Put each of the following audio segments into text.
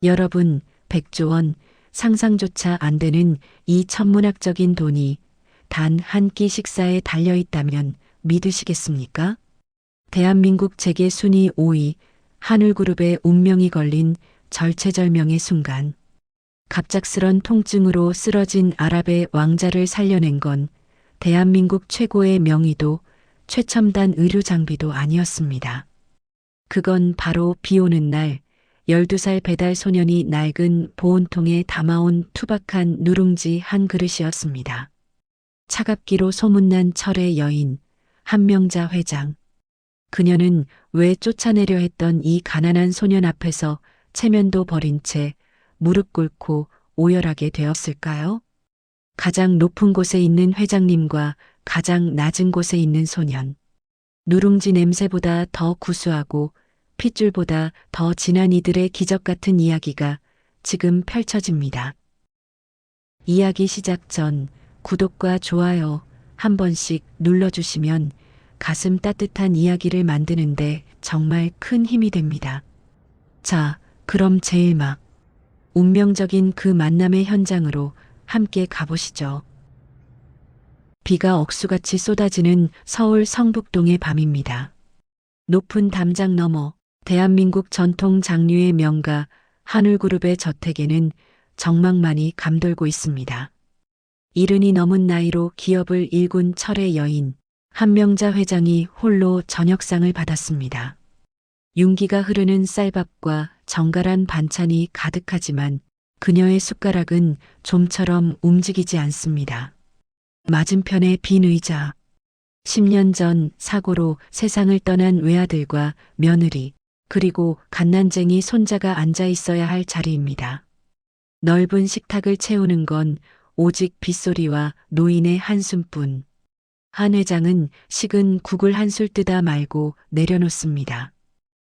여러분, 100조 원, 상상조차 안 되는 이 천문학적인 돈이 단 한 끼 식사에 달려있다면 믿으시겠습니까? 대한민국 재계 순위 5위, 한울그룹의 운명이 걸린 절체절명의 순간. 갑작스런 통증으로 쓰러진 아랍의 왕자를 살려낸 건 대한민국 최고의 명의도 최첨단 의료 장비도 아니었습니다. 그건 바로 비 오는 날 12살 배달 소년이 낡은 보온통에 담아온 투박한 누룽지 한 그릇이었습니다. 차갑기로 소문난 철의 여인, 한명자 회장. 그녀는 왜 쫓아내려 했던 이 가난한 소년 앞에서 체면도 버린 채 무릎 꿇고 오열하게 되었을까요? 가장 높은 곳에 있는 회장님과 가장 낮은 곳에 있는 소년. 누룽지 냄새보다 더 구수하고 핏줄보다 더 진한 이들의 기적 같은 이야기가 지금 펼쳐집니다. 이야기 시작 전 구독과 좋아요 한 번씩 눌러주시면 가슴 따뜻한 이야기를 만드는데 정말 큰 힘이 됩니다. 자, 그럼 제일 막 운명적인 그 만남의 현장으로 함께 가보시죠. 비가 억수같이 쏟아지는 서울 성북동의 밤입니다. 높은 담장 너머 대한민국 전통 장류의 명가 한울그룹의 저택에는 정막만이 감돌고 있습니다. 70이 넘은 나이로 기업을 일군 철의 여인 한명자 회장이 홀로 저녁상을 받았습니다. 윤기가 흐르는 쌀밥과 정갈한 반찬이 가득하지만 그녀의 숟가락은 좀처럼 움직이지 않습니다. 맞은편의 빈 의자. 10년 전 사고로 세상을 떠난 외아들과 며느리, 그리고 갓난쟁이 손자가 앉아 있어야 할 자리입니다. 넓은 식탁을 채우는 건 오직 빗소리와 노인의 한숨뿐. 한 회장은 식은 국을 한술 뜨다 말고 내려놓습니다.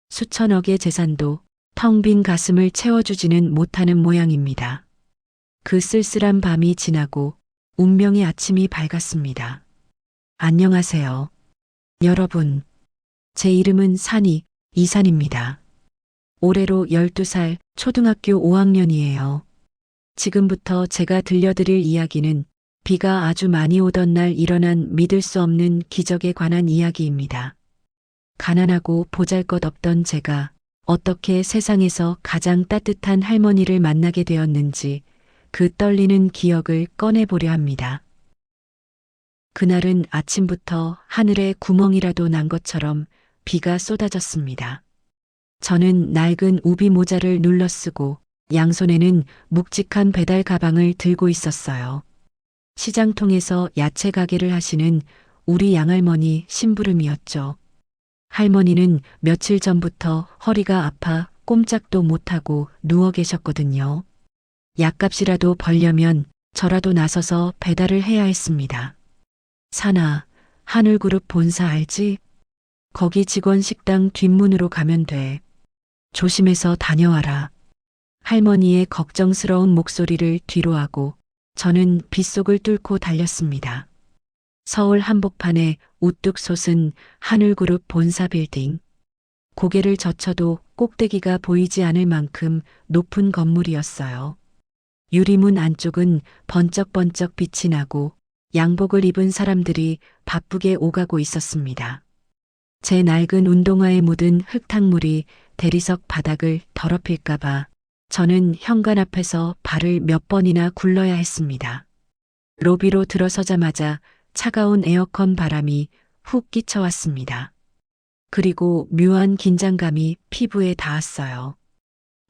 수천억의 재산도 텅 빈 가슴을 채워주지는 못하는 모양입니다. 그 쓸쓸한 밤이 지나고 운명의 아침이 밝았습니다. 안녕하세요. 여러분. 제 이름은 산이 이산입니다. 올해로 12살 초등학교 5학년이에요. 지금부터 제가 들려드릴 이야기는 비가 아주 많이 오던 날 일어난 믿을 수 없는 기적에 관한 이야기입니다. 가난하고 보잘것없던 제가 어떻게 세상에서 가장 따뜻한 할머니를 만나게 되었는지 그 떨리는 기억을 꺼내보려 합니다. 그날은 아침부터 하늘에 구멍이라도 난 것처럼 비가 쏟아졌습니다. 저는 낡은 우비 모자를 눌러쓰고 양손에는 묵직한 배달 가방을 들고 있었어요. 시장통에서 야채 가게를 하시는 우리 양할머니 심부름이었죠. 할머니는 며칠 전부터 허리가 아파 꼼짝도 못하고 누워 계셨거든요. 약값이라도 벌려면 저라도 나서서 배달을 해야 했습니다. 산아, 한울그룹 본사 알지? 거기 직원 식당 뒷문으로 가면 돼. 조심해서 다녀와라. 할머니의 걱정스러운 목소리를 뒤로하고 저는 빗속을 뚫고 달렸습니다. 서울 한복판에 우뚝 솟은 한울그룹 본사 빌딩. 고개를 젖혀도 꼭대기가 보이지 않을 만큼 높은 건물이었어요. 유리문 안쪽은 번쩍번쩍 빛이 나고 양복을 입은 사람들이 바쁘게 오가고 있었습니다. 제 낡은 운동화에 묻은 흙탕물이 대리석 바닥을 더럽힐까봐 저는 현관 앞에서 발을 몇 번이나 굴러야 했습니다. 로비로 들어서자마자 차가운 에어컨 바람이 훅 끼쳐왔습니다. 그리고 묘한 긴장감이 피부에 닿았어요.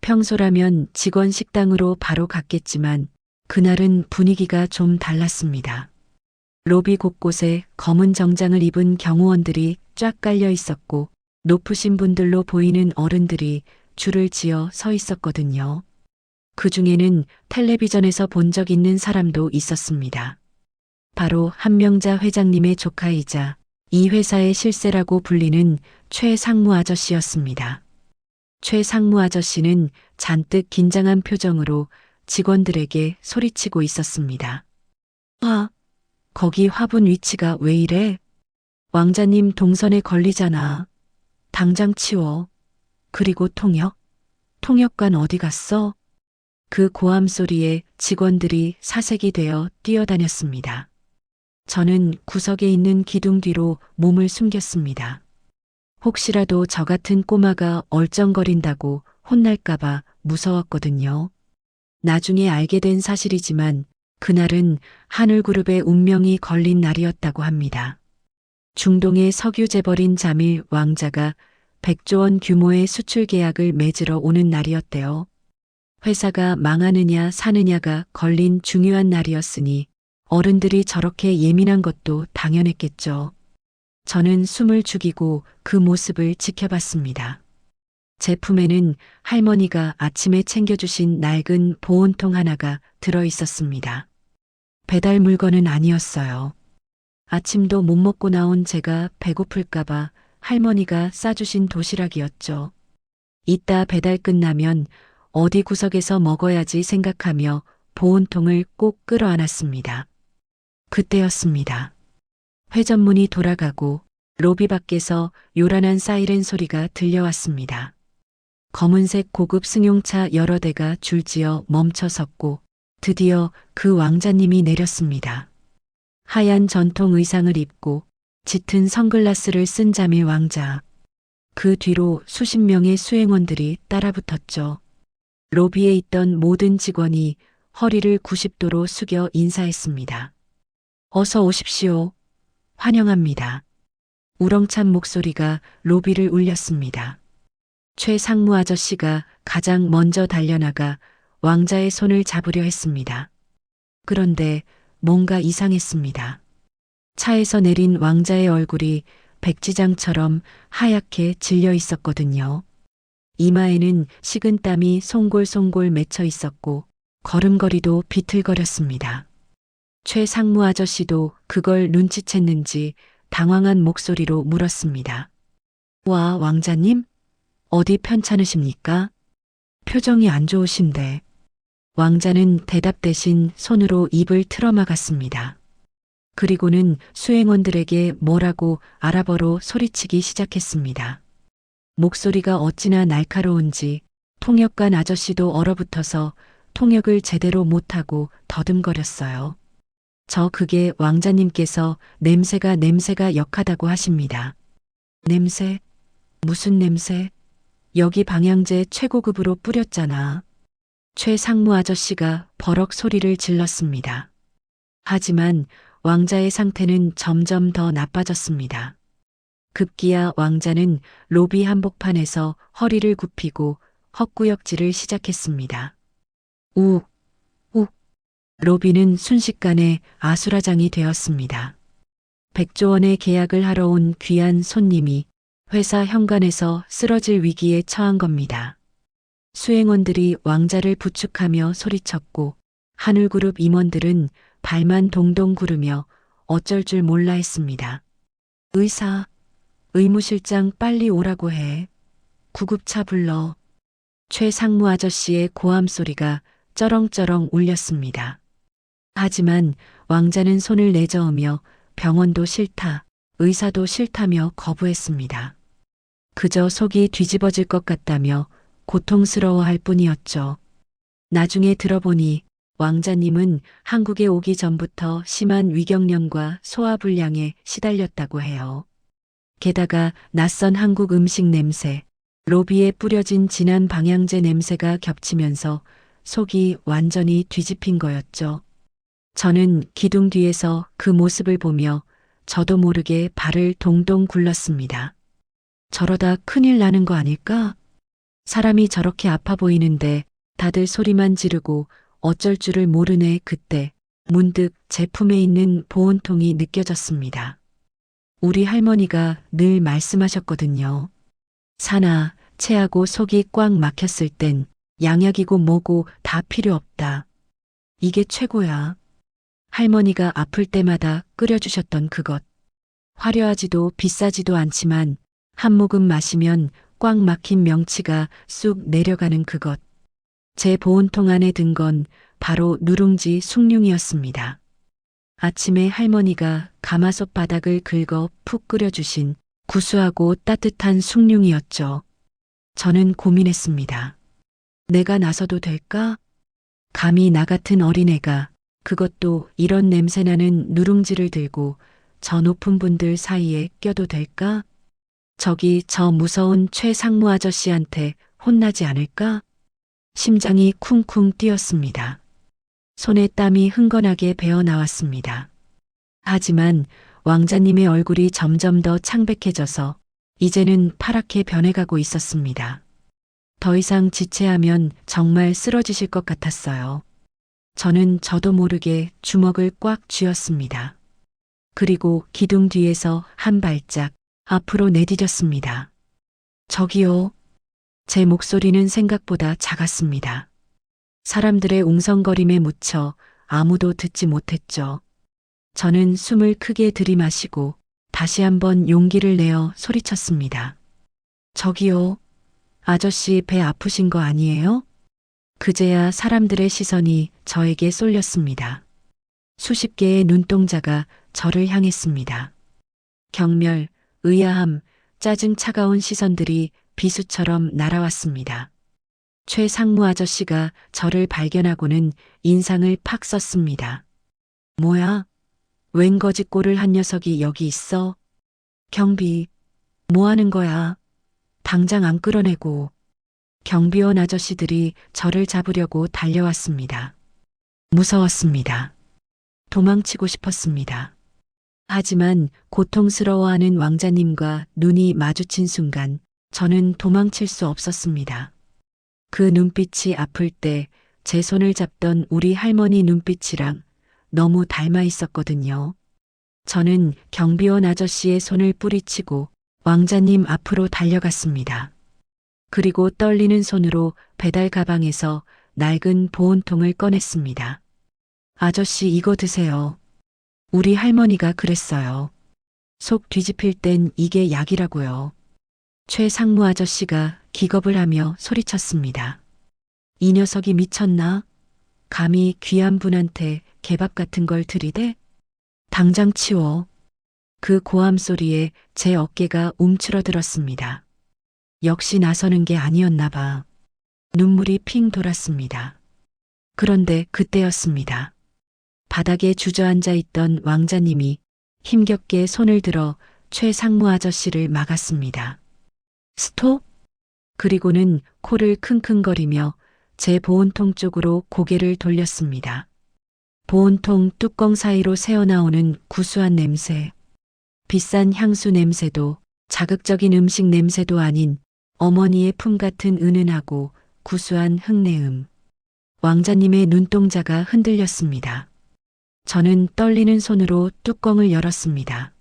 평소라면 직원 식당으로 바로 갔겠지만 그날은 분위기가 좀 달랐습니다. 로비 곳곳에 검은 정장을 입은 경호원들이 쫙 깔려 있었고 높으신 분들로 보이는 어른들이 줄을 지어 서 있었거든요. 그 중에는 텔레비전에서 본 적 있는 사람도 있었습니다. 바로 한명자 회장님의 조카이자 이 회사의 실세라고 불리는 최 상무 아저씨였습니다. 최 상무 아저씨는 잔뜩 긴장한 표정으로 직원들에게 소리치고 있었습니다. 거기 화분 위치가 왜 이래? 왕자님 동선에 걸리잖아. 당장 치워. 그리고 통역. 통역관 어디 갔어? 그 고함 소리에 직원들이 사색이 되어 뛰어다녔습니다. 저는 구석에 있는 기둥 뒤로 몸을 숨겼습니다. 혹시라도 저 같은 꼬마가 얼쩡거린다고 혼날까봐 무서웠거든요. 나중에 알게 된 사실이지만 그날은 하늘그룹의 운명이 걸린 날이었다고 합니다. 중동의 석유 재벌인 자밀 왕자가 100조 원 규모의 수출 계약을 맺으러 오는 날이었대요. 회사가 망하느냐 사느냐가 걸린 중요한 날이었으니 어른들이 저렇게 예민한 것도 당연했겠죠. 저는 숨을 죽이고 그 모습을 지켜봤습니다. 제 품에는 할머니가 아침에 챙겨주신 낡은 보온통 하나가 들어 있었습니다. 배달 물건은 아니었어요. 아침도 못 먹고 나온 제가 배고플까봐 할머니가 싸주신 도시락이었죠. 이따 배달 끝나면 어디 구석에서 먹어야지 생각하며 보온통을 꼭 끌어안았습니다. 그때였습니다. 회전문이 돌아가고 로비 밖에서 요란한 사이렌 소리가 들려왔습니다. 검은색 고급 승용차 여러 대가 줄지어 멈춰섰고 드디어 그 왕자님이 내렸습니다. 하얀 전통 의상을 입고 짙은 선글라스를 쓴 자밀 왕자. 그 뒤로 수십 명의 수행원들이 따라붙었죠. 로비에 있던 모든 직원이 허리를 90도로 숙여 인사했습니다. 어서 오십시오. 환영합니다. 우렁찬 목소리가 로비를 울렸습니다. 최 상무 아저씨가 가장 먼저 달려나가 왕자의 손을 잡으려 했습니다. 그런데 뭔가 이상했습니다. 차에서 내린 왕자의 얼굴이 백지장처럼 하얗게 질려 있었거든요. 이마에는 식은 땀이 송골송골 맺혀 있었고 걸음걸이도 비틀거렸습니다. 최 상무 아저씨도 그걸 눈치챘는지 당황한 목소리로 물었습니다. 와, 왕자님? 어디 편찮으십니까? 표정이 안 좋으신데. 왕자는 대답 대신 손으로 입을 틀어막았습니다. 그리고는 수행원들에게 뭐라고 아랍어로 소리치기 시작했습니다. 목소리가 어찌나 날카로운지 통역관 아저씨도 얼어붙어서 통역을 제대로 못하고 더듬거렸어요. 그게 왕자님께서 냄새가 역하다고 하십니다. 냄새? 무슨 냄새? 여기 방향제 최고급으로 뿌렸잖아. 최 상무 아저씨가 버럭 소리를 질렀습니다. 하지만 왕자의 상태는 점점 더 나빠졌습니다. 급기야 왕자는 로비 한복판에서 허리를 굽히고 헛구역질을 시작했습니다. 욱, 욱. 로비는 순식간에 아수라장이 되었습니다. 100조 원의 계약을 하러 온 귀한 손님이 회사 현관에서 쓰러질 위기에 처한 겁니다. 수행원들이 왕자를 부축하며 소리쳤고 하늘그룹 임원들은 발만 동동 구르며 어쩔 줄 몰라 했습니다. 의사, 의무실장 빨리 오라고 해. 구급차 불러. 최 상무 아저씨의 고함 소리가 쩌렁쩌렁 울렸습니다. 하지만 왕자는 손을 내저으며 병원도 싫다, 의사도 싫다며 거부했습니다. 그저 속이 뒤집어질 것 같다며 고통스러워할 뿐이었죠. 나중에 들어보니 왕자님은 한국에 오기 전부터 심한 위경련과 소화불량에 시달렸다고 해요. 게다가 낯선 한국 음식 냄새, 로비에 뿌려진 진한 방향제 냄새가 겹치면서 속이 완전히 뒤집힌 거였죠. 저는 기둥 뒤에서 그 모습을 보며 저도 모르게 발을 동동 굴렀습니다. 저러다 큰일 나는 거 아닐까? 사람이 저렇게 아파 보이는데 다들 소리만 지르고 어쩔 줄을 모르네. 그때 문득 제 품에 있는 보온통이 느껴졌습니다. 우리 할머니가 늘 말씀하셨거든요. 사나 체하고 속이 꽉 막혔을 땐 양약이고 뭐고 다 필요 없다. 이게 최고야. 할머니가 아플 때마다 끓여주셨던 그것. 화려하지도 비싸지도 않지만 한 모금 마시면 꽉 막힌 명치가 쑥 내려가는 그것. 제 보온통 안에 든 건 바로 누룽지 숭늉이었습니다. 아침에 할머니가 가마솥 바닥을 긁어 푹 끓여주신 구수하고 따뜻한 숭늉이었죠. 저는 고민했습니다. 내가 나서도 될까? 감히 나 같은 어린애가 그것도 이런 냄새나는 누룽지를 들고 저 높은 분들 사이에 껴도 될까? 저기 저 무서운 최상무 아저씨한테 혼나지 않을까? 심장이 쿵쿵 뛰었습니다. 손에 땀이 흥건하게 배어 나왔습니다. 하지만 왕자님의 얼굴이 점점 더 창백해져서 이제는 파랗게 변해가고 있었습니다. 더 이상 지체하면 정말 쓰러지실 것 같았어요. 저는 저도 모르게 주먹을 꽉 쥐었습니다. 그리고 기둥 뒤에서 한 발짝 앞으로 내디뎠습니다. 저기요. 제 목소리는 생각보다 작았습니다. 사람들의 웅성거림에 묻혀 아무도 듣지 못했죠. 저는 숨을 크게 들이마시고 다시 한번 용기를 내어 소리쳤습니다. 저기요. 아저씨 배 아프신 거 아니에요? 그제야 사람들의 시선이 저에게 쏠렸습니다. 수십 개의 눈동자가 저를 향했습니다. 경멸, 의아함, 짜증 차가운 시선들이 비수처럼 날아왔습니다. 최상무 아저씨가 저를 발견하고는 인상을 팍 썼습니다. 뭐야? 웬 거짓골을 한 녀석이 여기 있어? 경비, 뭐 하는 거야? 당장 안 끌어내고. 경비원 아저씨들이 저를 잡으려고 달려왔습니다. 무서웠습니다. 도망치고 싶었습니다. 하지만 고통스러워하는 왕자님과 눈이 마주친 순간 저는 도망칠 수 없었습니다. 그 눈빛이 아플 때 제 손을 잡던 우리 할머니 눈빛이랑 너무 닮아 있었거든요. 저는 경비원 아저씨의 손을 뿌리치고 왕자님 앞으로 달려갔습니다. 그리고 떨리는 손으로 배달 가방에서 낡은 보온통을 꺼냈습니다. 아저씨 이거 드세요. 우리 할머니가 그랬어요. 속 뒤집힐 땐 이게 약이라고요. 최상무 아저씨가 기겁을 하며 소리쳤습니다. 이 녀석이 미쳤나? 감히 귀한 분한테 개밥 같은 걸 들이대? 당장 치워. 그 고함 소리에 제 어깨가 움츠러들었습니다. 역시 나서는 게 아니었나 봐. 눈물이 핑 돌았습니다. 그런데 그때였습니다. 바닥에 주저앉아 있던 왕자님이 힘겹게 손을 들어 최상무 아저씨를 막았습니다. 스톱! 그리고는 코를 킁킁거리며 제 보온통 쪽으로 고개를 돌렸습니다. 보온통 뚜껑 사이로 새어나오는 구수한 냄새. 비싼 향수 냄새도 자극적인 음식 냄새도 아닌 어머니의 품 같은 은은하고 구수한 흙내음. 왕자님의 눈동자가 흔들렸습니다. 저는 떨리는 손으로 뚜껑을 열었습니다.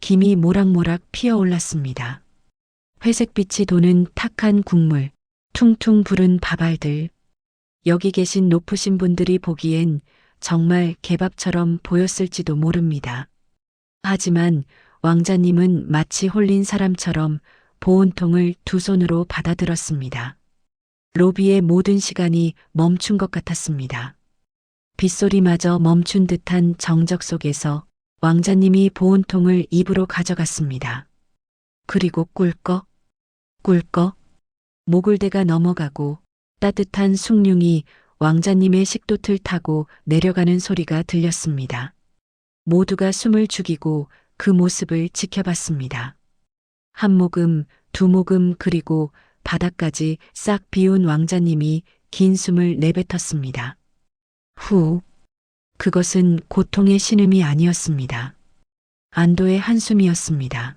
김이 모락모락 피어올랐습니다. 회색빛이 도는 탁한 국물, 퉁퉁 부른 밥알들. 여기 계신 높으신 분들이 보기엔 정말 개밥처럼 보였을지도 모릅니다. 하지만 왕자님은 마치 홀린 사람처럼 보온통을 두 손으로 받아들었습니다. 로비의 모든 시간이 멈춘 것 같았습니다. 빗소리마저 멈춘 듯한 정적 속에서 왕자님이 보온통을 입으로 가져갔습니다. 그리고 꿀꺽, 꿀꺽, 모글대가 넘어가고 따뜻한 숭늉이 왕자님의 식도틀 타고 내려가는 소리가 들렸습니다. 모두가 숨을 죽이고 그 모습을 지켜봤습니다. 한 모금, 두 모금 그리고 바닥까지 싹 비운 왕자님이 긴 숨을 내뱉었습니다. 후, 그것은 고통의 신음이 아니었습니다. 안도의 한숨이었습니다.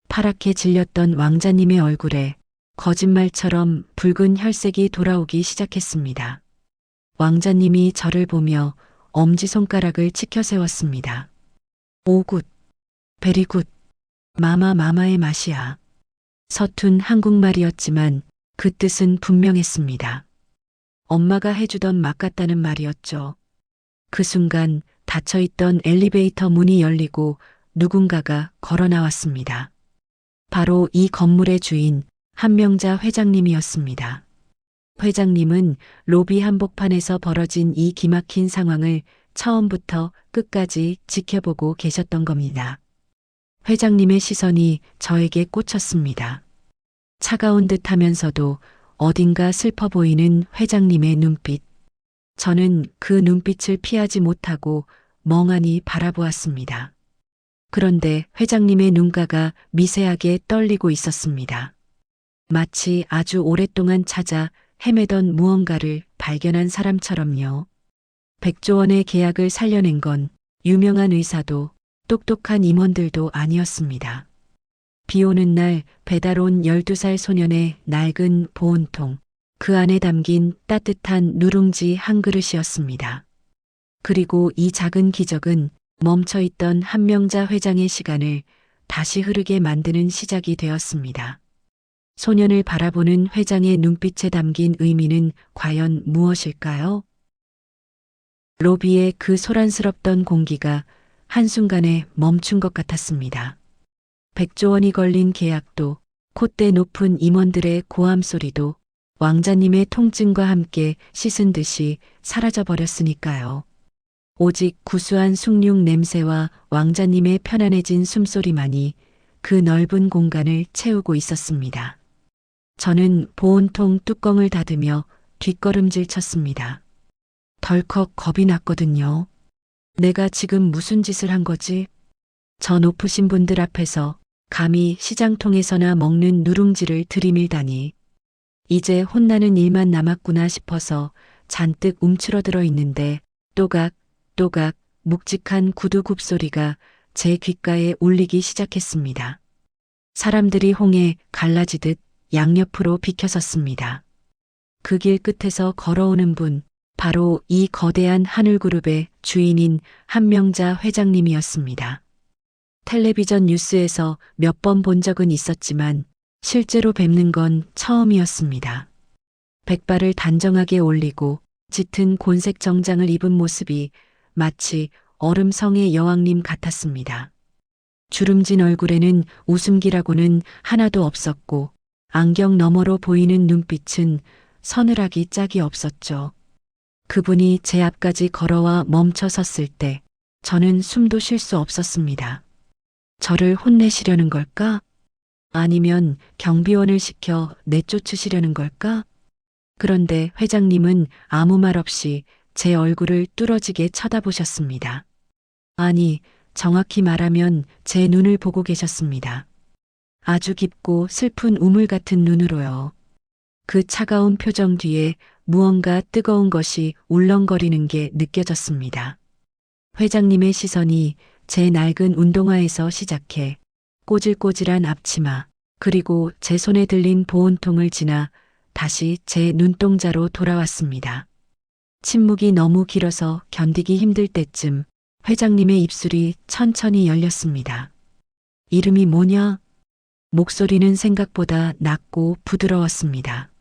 파랗게 질렸던 왕자님의 얼굴에 거짓말처럼 붉은 혈색이 돌아오기 시작했습니다. 왕자님이 저를 보며 엄지손가락을 치켜 세웠습니다. 오굿, 베리굿, 마마의 맛이야. 서툰 한국말이었지만 그 뜻은 분명했습니다. 엄마가 해주던 맛 같다는 말이었죠. 그 순간 닫혀있던 엘리베이터 문이 열리고 누군가가 걸어 나왔습니다. 바로 이 건물의 주인 한명자 회장님이었습니다. 회장님은 로비 한복판에서 벌어진 이 기막힌 상황을 처음부터 끝까지 지켜보고 계셨던 겁니다. 회장님의 시선이 저에게 꽂혔습니다. 차가운 듯 하면서도 어딘가 슬퍼 보이는 회장님의 눈빛. 저는 그 눈빛을 피하지 못하고 멍하니 바라보았습니다. 그런데 회장님의 눈가가 미세하게 떨리고 있었습니다. 마치 아주 오랫동안 찾아 헤매던 무언가를 발견한 사람처럼요. 100조 원의 계약을 살려낸 건 유명한 의사도 똑똑한 임원들도 아니었습니다. 비 오는 날 배달 온 12살 소년의 낡은 보온통, 그 안에 담긴 따뜻한 누룽지 한 그릇이었습니다. 그리고 이 작은 기적은 멈춰있던 한명자 회장의 시간을 다시 흐르게 만드는 시작이 되었습니다. 소년을 바라보는 회장의 눈빛에 담긴 의미는 과연 무엇일까요? 로비의 그 소란스럽던 공기가 한순간에 멈춘 것 같았습니다. 100조 원이 걸린 계약도, 콧대 높은 임원들의 고함 소리도 왕자님의 통증과 함께 씻은 듯이 사라져버렸으니까요. 오직 구수한 숭늉 냄새와 왕자님의 편안해진 숨소리만이 그 넓은 공간을 채우고 있었습니다. 저는 보온통 뚜껑을 닫으며 뒷걸음질 쳤습니다. 덜컥 겁이 났거든요. 내가 지금 무슨 짓을 한 거지? 저 높으신 분들 앞에서 감히 시장통에서나 먹는 누룽지를 들이밀다니. 이제 혼나는 일만 남았구나 싶어서 잔뜩 움츠러들어 있는데 또각 또각 묵직한 구두 굽소리가 제 귓가에 울리기 시작했습니다. 사람들이 홍해 갈라지듯 양옆으로 비켜섰습니다. 그 길 끝에서 걸어오는 분, 바로 이 거대한 하늘그룹의 주인인 한명자 회장님이었습니다. 텔레비전 뉴스에서 몇 번 본 적은 있었지만 실제로 뵙는 건 처음이었습니다. 백발을 단정하게 올리고 짙은 곤색 정장을 입은 모습이 마치 얼음성의 여왕님 같았습니다. 주름진 얼굴에는 웃음기라고는 하나도 없었고 안경 너머로 보이는 눈빛은 서늘하기 짝이 없었죠. 그분이 제 앞까지 걸어와 멈춰 섰을 때 저는 숨도 쉴 수 없었습니다. 저를 혼내시려는 걸까? 아니면 경비원을 시켜 내쫓으시려는 걸까? 그런데 회장님은 아무 말 없이 제 얼굴을 뚫어지게 쳐다보셨습니다. 아니, 정확히 말하면 제 눈을 보고 계셨습니다. 아주 깊고 슬픈 우물 같은 눈으로요. 그 차가운 표정 뒤에 무언가 뜨거운 것이 울렁거리는 게 느껴졌습니다. 회장님의 시선이 제 낡은 운동화에서 시작해 꼬질꼬질한 앞치마, 그리고 제 손에 들린 보온통을 지나 다시 제 눈동자로 돌아왔습니다. 침묵이 너무 길어서 견디기 힘들 때쯤 회장님의 입술이 천천히 열렸습니다. 이름이 뭐냐? 목소리는 생각보다 낮고 부드러웠습니다.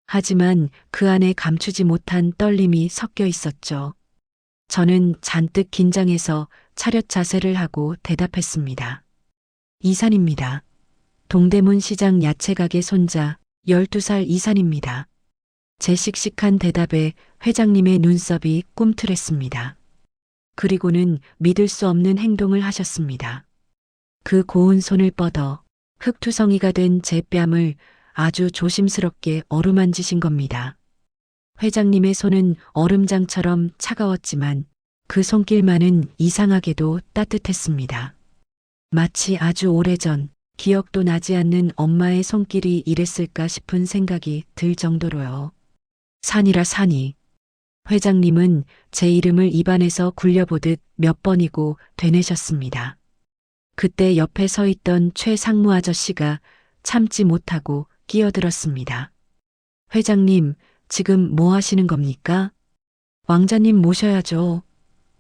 하지만 그 안에 감추지 못한 떨림이 섞여 있었죠. 저는 잔뜩 긴장해서 차렷 자세를 하고 대답했습니다. 이산입니다. 동대문 시장 야채가게 손자 12살 이산입니다. 제 씩씩한 대답에 회장님의 눈썹이 꿈틀했습니다. 그리고는 믿을 수 없는 행동을 하셨습니다. 그 고운 손을 뻗어 흙투성이가 된 제 뺨을 아주 조심스럽게 어루만지신 겁니다. 회장님의 손은 얼음장처럼 차가웠지만 그 손길만은 이상하게도 따뜻했습니다. 마치 아주 오래전 기억도 나지 않는 엄마의 손길이 이랬을까 싶은 생각이 들 정도로요. 산이라 산이. 회장님은 제 이름을 입안에서 굴려보듯 몇 번이고 되뇌셨습니다. 그때 옆에 서 있던 최 상무 아저씨가 참지 못하고 끼어들었습니다. 회장님, 지금 뭐 하시는 겁니까? 왕자님 모셔야죠.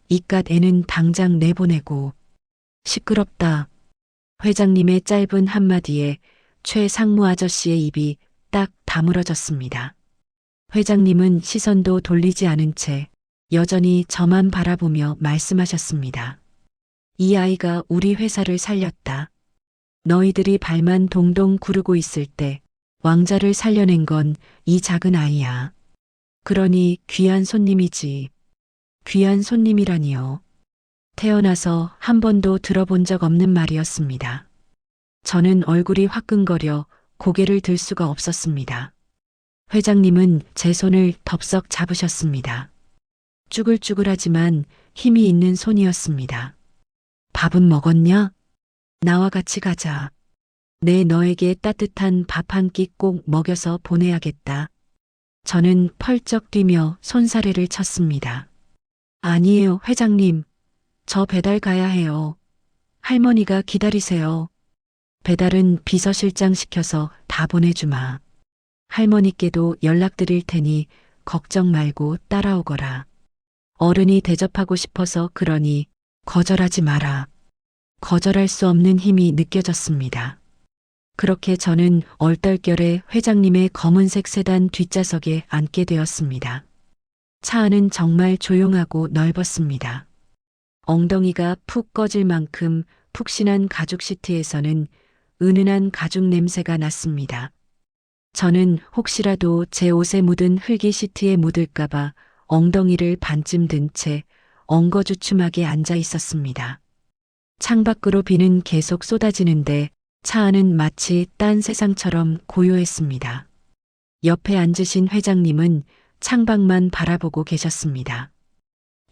이깟 애는 당장 내보내고. 시끄럽다. 회장님의 짧은 한마디에 최 상무 아저씨의 입이 딱 다물어졌습니다. 회장님은 시선도 돌리지 않은 채 여전히 저만 바라보며 말씀하셨습니다. 이 아이가 우리 회사를 살렸다. 너희들이 발만 동동 구르고 있을 때 왕자를 살려낸 건 이 작은 아이야. 그러니 귀한 손님이지. 귀한 손님이라니요. 태어나서 한 번도 들어본 적 없는 말이었습니다. 저는 얼굴이 화끈거려 고개를 들 수가 없었습니다. 회장님은 제 손을 덥석 잡으셨습니다. 쭈글쭈글하지만 힘이 있는 손이었습니다. 밥은 먹었냐? 나와 같이 가자. 내 너에게 따뜻한 밥 한 끼 꼭 먹여서 보내야겠다. 저는 펄쩍 뛰며 손사래를 쳤습니다. 아니에요, 회장님. 저 배달 가야 해요. 할머니가 기다리세요. 배달은 비서실장 시켜서 다 보내주마. 할머니께도 연락드릴 테니 걱정 말고 따라오거라. 어른이 대접하고 싶어서 그러니 거절하지 마라. 거절할 수 없는 힘이 느껴졌습니다. 그렇게 저는 얼떨결에 회장님의 검은색 세단 뒷좌석에 앉게 되었습니다. 차 안은 정말 조용하고 넓었습니다. 엉덩이가 푹 꺼질 만큼 푹신한 가죽 시트에서는 은은한 가죽 냄새가 났습니다. 저는 혹시라도 제 옷에 묻은 흙이 시트에 묻을까봐 엉덩이를 반쯤 든 채 엉거주춤하게 앉아 있었습니다. 창밖으로 비는 계속 쏟아지는데 차 안은 마치 딴 세상처럼 고요했습니다. 옆에 앉으신 회장님은 창밖만 바라보고 계셨습니다.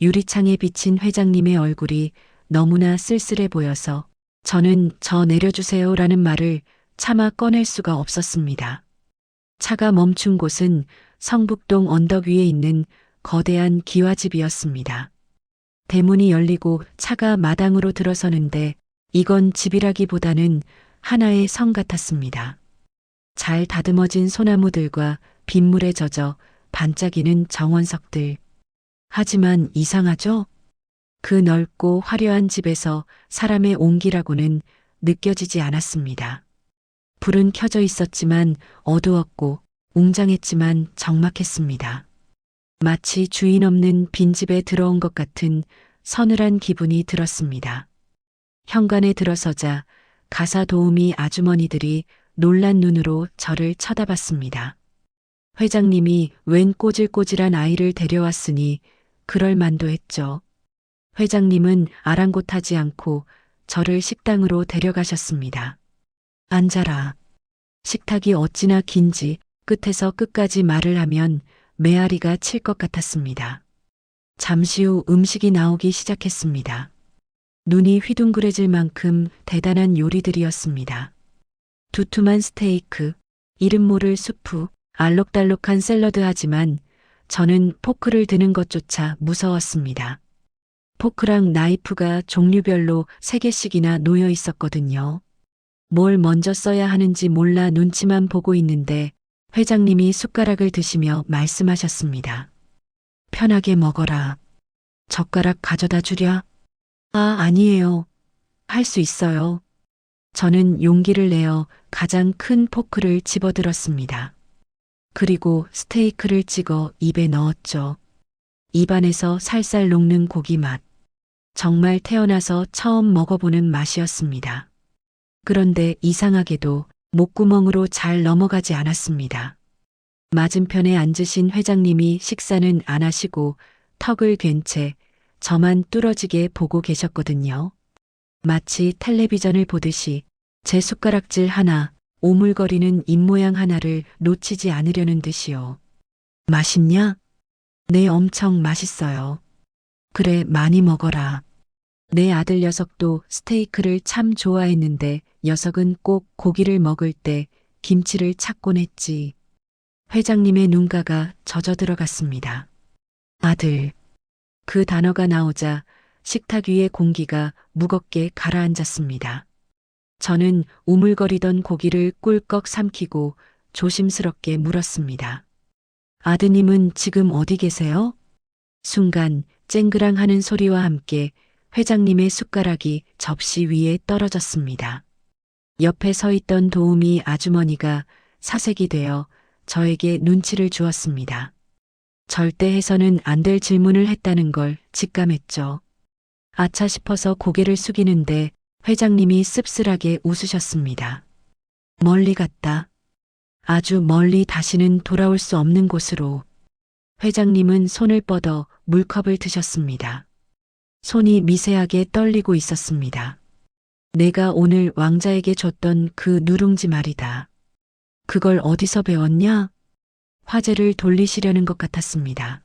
유리창에 비친 회장님의 얼굴이 너무나 쓸쓸해 보여서 저는 저 내려주세요라는 말을 차마 꺼낼 수가 없었습니다. 차가 멈춘 곳은 성북동 언덕 위에 있는 거대한 기와집이었습니다. 대문이 열리고 차가 마당으로 들어서는데 이건 집이라기보다는 하나의 성 같았습니다. 잘 다듬어진 소나무들과 빗물에 젖어 반짝이는 정원석들. 하지만 이상하죠? 그 넓고 화려한 집에서 사람의 온기라고는 느껴지지 않았습니다. 불은 켜져 있었지만 어두웠고 웅장했지만 적막했습니다. 마치 주인 없는 빈집에 들어온 것 같은 서늘한 기분이 들었습니다. 현관에 들어서자 가사 도우미 아주머니들이 놀란 눈으로 저를 쳐다봤습니다. 회장님이 웬 꼬질꼬질한 아이를 데려왔으니 그럴 만도 했죠. 회장님은 아랑곳하지 않고 저를 식당으로 데려가셨습니다. 앉아라. 식탁이 어찌나 긴지 끝에서 끝까지 말을 하면 메아리가 칠 것 같았습니다. 잠시 후 음식이 나오기 시작했습니다. 눈이 휘둥그레질 만큼 대단한 요리들이었습니다. 두툼한 스테이크, 이름 모를 수프, 알록달록한 샐러드 하지만 저는 포크를 드는 것조차 무서웠습니다. 포크랑 나이프가 종류별로 3개씩이나 놓여 있었거든요. 뭘 먼저 써야 하는지 몰라 눈치만 보고 있는데 회장님이 숟가락을 드시며 말씀하셨습니다. 편하게 먹어라. 젓가락 가져다 주랴? 아니에요. 할 수 있어요. 저는 용기를 내어 가장 큰 포크를 집어들었습니다. 그리고 스테이크를 찍어 입에 넣었죠. 입안에서 살살 녹는 고기 맛. 정말 태어나서 처음 먹어보는 맛이었습니다. 그런데 이상하게도 목구멍으로 잘 넘어가지 않았습니다. 맞은편에 앉으신 회장님이 식사는 안 하시고 턱을 괜 채 저만 뚫어지게 보고 계셨거든요. 마치 텔레비전을 보듯이 제 숟가락질 하나, 오물거리는 입모양 하나를 놓치지 않으려는 듯이요. 맛있냐? 네, 엄청 맛있어요. 그래, 많이 먹어라. 내 아들 녀석도 스테이크를 참 좋아했는데 녀석은 꼭 고기를 먹을 때 김치를 찾곤 했지. 회장님의 눈가가 젖어 들어갔습니다. 아들. 그 단어가 나오자 식탁 위의 공기가 무겁게 가라앉았습니다. 저는 우물거리던 고기를 꿀꺽 삼키고 조심스럽게 물었습니다. 아드님은 지금 어디 계세요? 순간 쨍그랑 하는 소리와 함께 회장님의 숟가락이 접시 위에 떨어졌습니다. 옆에 서 있던 도우미 아주머니가 사색이 되어 저에게 눈치를 주었습니다. 절대 해서는 안 될 질문을 했다는 걸 직감했죠. 아차 싶어서 고개를 숙이는데 회장님이 씁쓸하게 웃으셨습니다. 멀리 갔다. 아주 멀리 다시는 돌아올 수 없는 곳으로. 회장님은 손을 뻗어 물컵을 드셨습니다. 손이 미세하게 떨리고 있었습니다. 내가 오늘 왕자에게 줬던 그 누룽지 말이다. 그걸 어디서 배웠냐? 화제를 돌리시려는 것 같았습니다.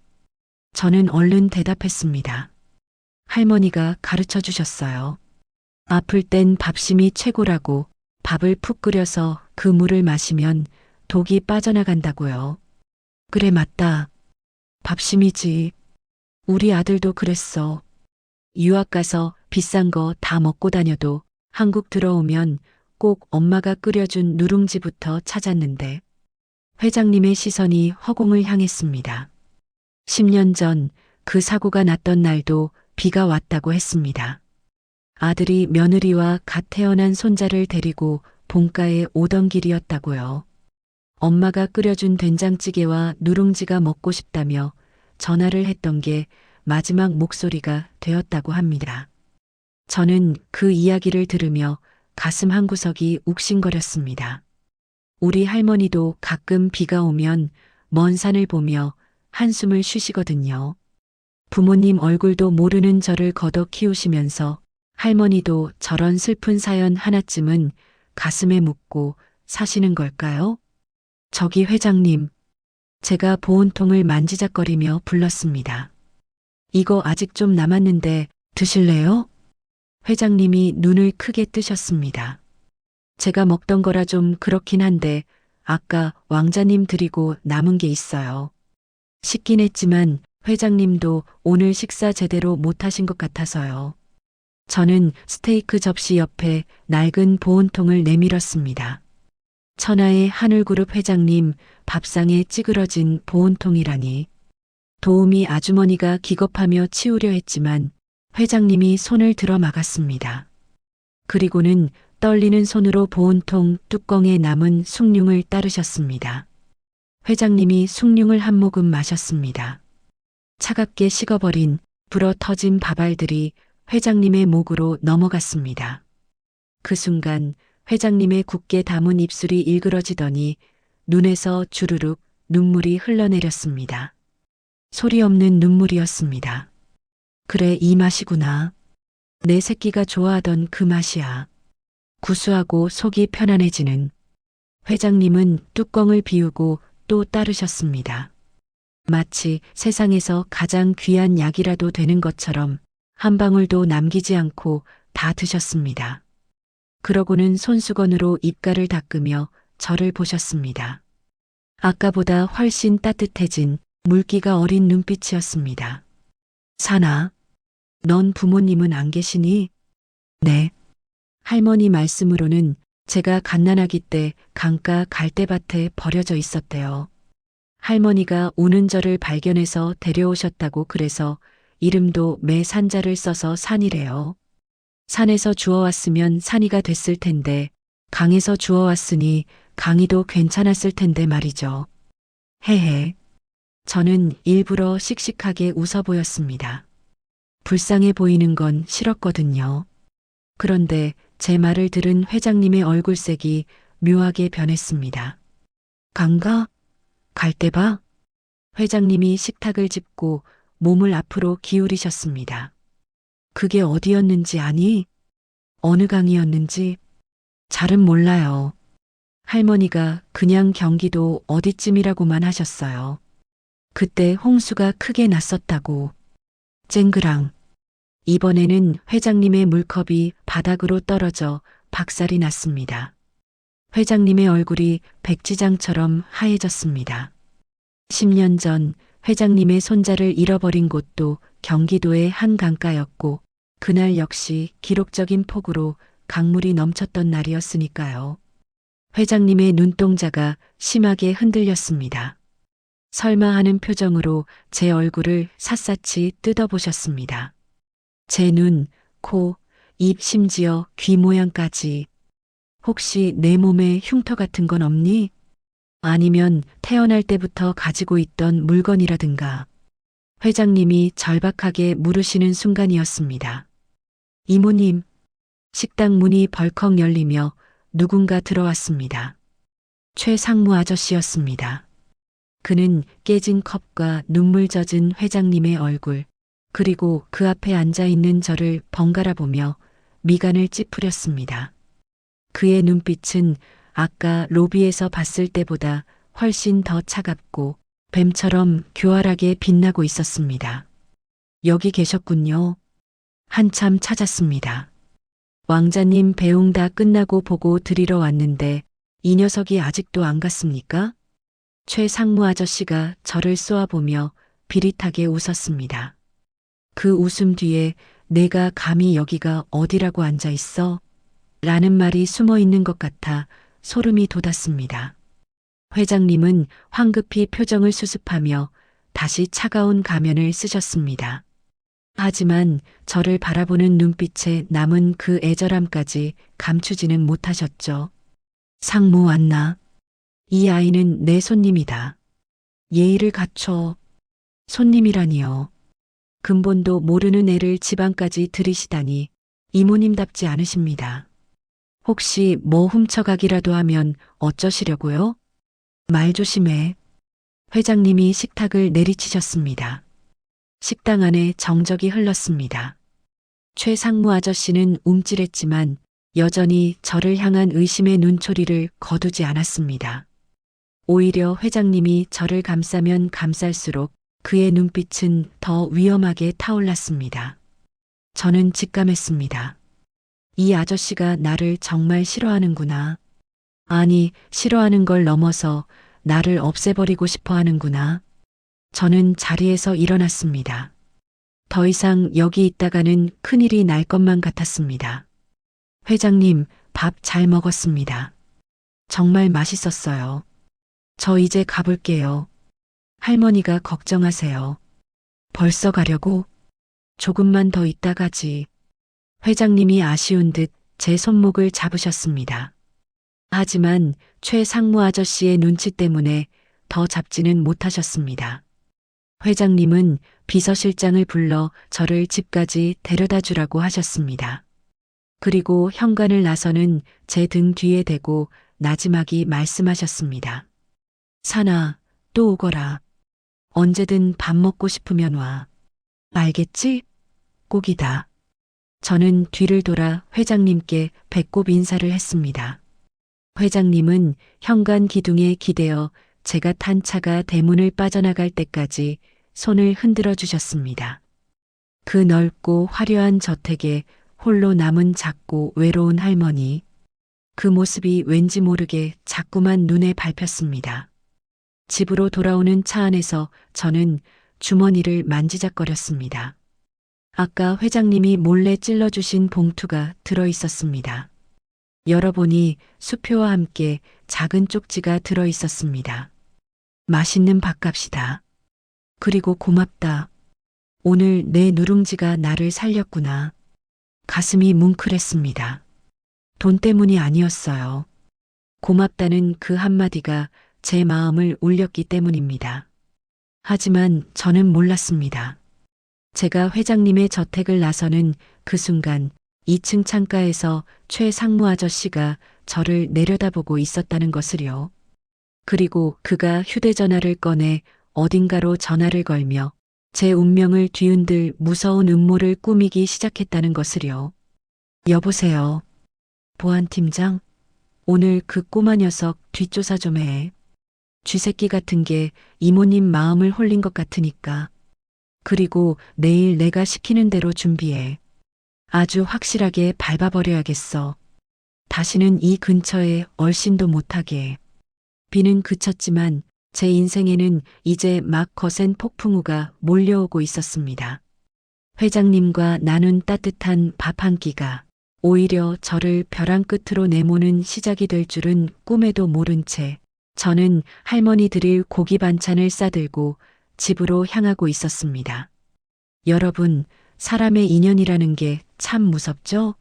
저는 얼른 대답했습니다. 할머니가 가르쳐 주셨어요. 아플 땐 밥심이 최고라고 밥을 푹 끓여서 그 물을 마시면 독이 빠져나간다고요. 그래 맞다. 밥심이지. 우리 아들도 그랬어. 유학 가서 비싼 거 다 먹고 다녀도 한국 들어오면 꼭 엄마가 끓여준 누룽지부터 찾았는데 회장님의 시선이 허공을 향했습니다. 10년 전 그 사고가 났던 날도 비가 왔다고 했습니다. 아들이 며느리와 갓 태어난 손자를 데리고 본가에 오던 길이었다고요. 엄마가 끓여준 된장찌개와 누룽지가 먹고 싶다며 전화를 했던 게 마지막 목소리가 되었다고 합니다. 저는 그 이야기를 들으며 가슴 한구석이 욱신거렸습니다. 우리 할머니도 가끔 비가 오면 먼 산을 보며 한숨을 쉬시거든요. 부모님 얼굴도 모르는 저를 걷어 키우시면서 할머니도 저런 슬픈 사연 하나쯤은 가슴에 묻고 사시는 걸까요? 저기 회장님. 제가 보온통을 만지작거리며 불렀습니다. 이거 아직 좀 남았는데 드실래요? 회장님이 눈을 크게 뜨셨습니다. 제가 먹던 거라 좀 그렇긴 한데 아까 왕자님 드리고 남은 게 있어요. 식긴 했지만 회장님도 오늘 식사 제대로 못 하신 것 같아서요. 저는 스테이크 접시 옆에 낡은 보온통을 내밀었습니다. 천하의 하늘그룹 회장님 밥상에 찌그러진 보온통이라니. 도우미 아주머니가 기겁하며 치우려 했지만 회장님이 손을 들어 막았습니다. 그리고는 떨리는 손으로 보온통 뚜껑에 남은 숭늉을 따르셨습니다. 회장님이 숭늉을 한 모금 마셨습니다. 차갑게 식어버린 불어 터진 밥알들이 회장님의 목으로 넘어갔습니다. 그 순간 회장님의 굳게 담은 입술이 일그러지더니 눈에서 주르륵 눈물이 흘러내렸습니다. 소리 없는 눈물이었습니다. 그래 이 맛이구나. 내 새끼가 좋아하던 그 맛이야. 구수하고 속이 편안해지는. 회장님은 뚜껑을 비우고 또 따르셨습니다. 마치 세상에서 가장 귀한 약이라도 되는 것처럼 한 방울도 남기지 않고 다 드셨습니다. 그러고는 손수건으로 입가를 닦으며 저를 보셨습니다. 아까보다 훨씬 따뜻해진 물기가 어린 눈빛이었습니다. 사나, 넌 부모님은 안 계시니? 네. 할머니 말씀으로는 제가 갓난아기 때 강가 갈대밭에 버려져 있었대요. 할머니가 우는 저를 발견해서 데려오셨다고 그래서 이름도 매 산자를 써서 산이래요. 산에서 주워왔으면 산이가 됐을 텐데 강에서 주워왔으니 강이도 괜찮았을 텐데 말이죠. 헤헤. 저는 일부러 씩씩하게 웃어 보였습니다. 불쌍해 보이는 건 싫었거든요. 그런데 제 말을 들은 회장님의 얼굴색이 묘하게 변했습니다. 강가? 갈대봐? 회장님이 식탁을 짚고 몸을 앞으로 기울이셨습니다. 그게 어디였는지 아니? 어느 강이었는지? 잘은 몰라요. 할머니가 그냥 경기도 어디쯤이라고만 하셨어요. 그때 홍수가 크게 났었다고. 쨍그랑. 이번에는 회장님의 물컵이 바닥으로 떨어져 박살이 났습니다. 회장님의 얼굴이 백지장처럼 하얘졌습니다. 10년 전 회장님의 손자를 잃어버린 곳도 경기도의 한 강가였고 그날 역시 기록적인 폭우로 강물이 넘쳤던 날이었으니까요. 회장님의 눈동자가 심하게 흔들렸습니다. 설마 하는 표정으로 제 얼굴을 샅샅이 뜯어보셨습니다. 제 눈, 코, 입 심지어 귀 모양까지. 혹시 내 몸에 흉터 같은 건 없니? 아니면 태어날 때부터 가지고 있던 물건이라든가. 회장님이 절박하게 물으시는 순간이었습니다. 이모님, 식당 문이 벌컥 열리며 누군가 들어왔습니다. 최상무 아저씨였습니다. 그는 깨진 컵과 눈물 젖은 회장님의 얼굴, 그리고 그 앞에 앉아있는 저를 번갈아 보며 미간을 찌푸렸습니다. 그의 눈빛은 아까 로비에서 봤을 때보다 훨씬 더 차갑고 뱀처럼 교활하게 빛나고 있었습니다. 여기 계셨군요. 한참 찾았습니다. 왕자님 배웅 다 끝나고 보고 드리러 왔는데 이 녀석이 아직도 안 갔습니까? 최 상무 아저씨가 저를 쏘아보며 비릿하게 웃었습니다. 그 웃음 뒤에 내가 감히 여기가 어디라고 앉아 있어? 라는 말이 숨어 있는 것 같아 소름이 돋았습니다. 회장님은 황급히 표정을 수습하며 다시 차가운 가면을 쓰셨습니다. 하지만 저를 바라보는 눈빛에 남은 그 애절함까지 감추지는 못하셨죠. 상무 왔나? 이 아이는 내 손님이다. 예의를 갖춰. 손님이라니요. 근본도 모르는 애를 집안까지 들이시다니 이모님답지 않으십니다. 혹시 뭐 훔쳐가기라도 하면 어쩌시려고요? 말 조심해. 회장님이 식탁을 내리치셨습니다. 식당 안에 정적이 흘렀습니다. 최 상무 아저씨는 움찔했지만 여전히 저를 향한 의심의 눈초리를 거두지 않았습니다. 오히려 회장님이 저를 감싸면 감쌀수록 그의 눈빛은 더 위험하게 타올랐습니다. 저는 직감했습니다. 이 아저씨가 나를 정말 싫어하는구나. 아니, 싫어하는 걸 넘어서 나를 없애버리고 싶어 하는구나. 저는 자리에서 일어났습니다. 더 이상 여기 있다가는 큰일이 날 것만 같았습니다. 회장님, 밥 잘 먹었습니다. 정말 맛있었어요. 저 이제 가볼게요. 할머니가 걱정하세요. 벌써 가려고? 조금만 더 있다 가지. 회장님이 아쉬운 듯 제 손목을 잡으셨습니다. 하지만 최 상무 아저씨의 눈치 때문에 더 잡지는 못하셨습니다. 회장님은 비서실장을 불러 저를 집까지 데려다 주라고 하셨습니다. 그리고 현관을 나서는 제 등 뒤에 대고 나지막이 말씀하셨습니다. 사나, 또 오거라. 언제든 밥 먹고 싶으면 와. 알겠지? 꼭이다. 저는 뒤를 돌아 회장님께 배꼽 인사를 했습니다. 회장님은 현관 기둥에 기대어 제가 탄 차가 대문을 빠져나갈 때까지 손을 흔들어 주셨습니다. 그 넓고 화려한 저택에 홀로 남은 작고 외로운 할머니. 그 모습이 왠지 모르게 자꾸만 눈에 밟혔습니다. 집으로 돌아오는 차 안에서 저는 주머니를 만지작거렸습니다. 아까 회장님이 몰래 찔러주신 봉투가 들어 있었습니다. 열어보니 수표와 함께 작은 쪽지가 들어 있었습니다. 맛있는 밥값이다. 그리고 고맙다. 오늘 내 누룽지가 나를 살렸구나. 가슴이 뭉클했습니다. 돈 때문이 아니었어요. 고맙다는 그 한마디가 제 마음을 울렸기 때문입니다. 하지만 저는 몰랐습니다. 제가 회장님의 저택을 나서는 그 순간 2층 창가에서 최 상무 아저씨가 저를 내려다보고 있었다는 것을요. 그리고 그가 휴대전화를 꺼내 어딘가로 전화를 걸며 제 운명을 뒤흔들 무서운 음모를 꾸미기 시작했다는 것을요. 여보세요. 보안팀장, 오늘 그 꼬마 녀석 뒷조사 좀 해. 쥐새끼 같은 게 이모님 마음을 홀린 것 같으니까. 그리고 내일 내가 시키는 대로 준비해. 아주 확실하게 밟아버려야겠어. 다시는 이 근처에 얼씬도 못하게. 비는 그쳤지만 제 인생에는 이제 막 거센 폭풍우가 몰려오고 있었습니다. 회장님과 나눈 따뜻한 밥 한 끼가 오히려 저를 벼랑 끝으로 내모는 시작이 될 줄은 꿈에도 모른 채 저는 할머니 드릴 고기 반찬을 싸들고 집으로 향하고 있었습니다. 여러분, 사람의 인연이라는 게 참 무섭죠?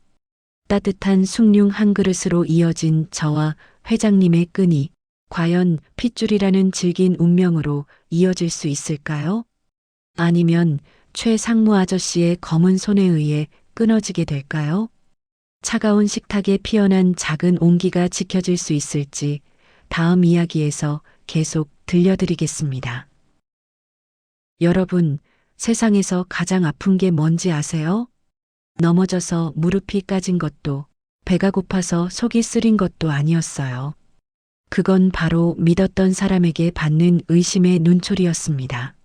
따뜻한 숭늉 한 그릇으로 이어진 저와 회장님의 끈이 과연 핏줄이라는 질긴 운명으로 이어질 수 있을까요? 아니면 최 상무 아저씨의 검은 손에 의해 끊어지게 될까요? 차가운 식탁에 피어난 작은 온기가 지켜질 수 있을지 다음 이야기에서 계속 들려드리겠습니다. 여러분, 세상에서 가장 아픈 게 뭔지 아세요? 넘어져서 무릎이 까진 것도, 배가 고파서 속이 쓰린 것도 아니었어요. 그건 바로 믿었던 사람에게 받는 의심의 눈초리였습니다.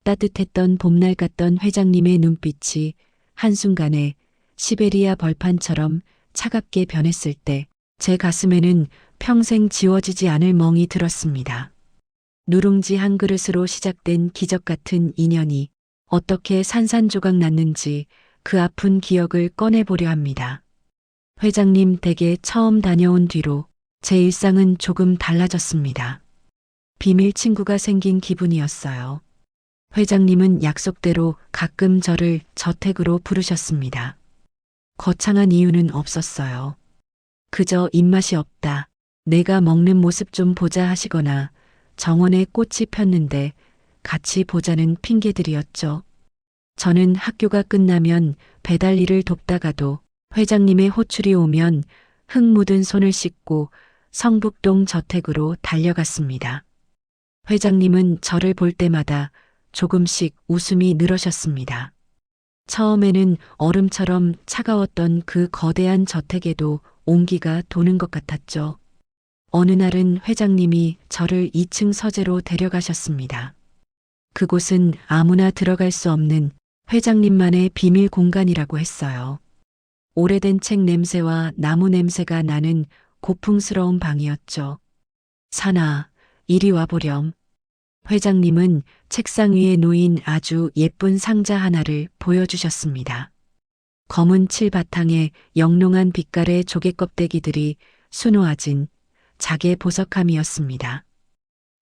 따뜻했던 봄날 같던 회장님의 눈빛이 한순간에 시베리아 벌판처럼 차갑게 변했을 때 제 가슴에는 평생 지워지지 않을 멍이 들었습니다. 누룽지 한 그릇으로 시작된 기적 같은 인연이 어떻게 산산조각 났는지 그 아픈 기억을 꺼내보려 합니다. 회장님 댁에 처음 다녀온 뒤로 제 일상은 조금 달라졌습니다. 비밀 친구가 생긴 기분이었어요. 회장님은 약속대로 가끔 저를 저택으로 부르셨습니다. 거창한 이유는 없었어요. 그저 입맛이 없다. 내가 먹는 모습 좀 보자 하시거나 정원에 꽃이 폈는데 같이 보자는 핑계들이었죠. 저는 학교가 끝나면 배달 일을 돕다가도 회장님의 호출이 오면 흙 묻은 손을 씻고 성북동 저택으로 달려갔습니다. 회장님은 저를 볼 때마다 조금씩 웃음이 늘어셨습니다. 처음에는 얼음처럼 차가웠던 그 거대한 저택에도 온기가 도는 것 같았죠. 어느 날은 회장님이 저를 2층 서재로 데려가셨습니다. 그곳은 아무나 들어갈 수 없는 회장님만의 비밀 공간이라고 했어요. 오래된 책 냄새와 나무 냄새가 나는 고풍스러운 방이었죠. 사나, 이리 와보렴. 회장님은 책상 위에 놓인 아주 예쁜 상자 하나를 보여주셨습니다. 검은 칠 바탕에 영롱한 빛깔의 조개 껍데기들이 수놓아진 자개 보석함이었습니다.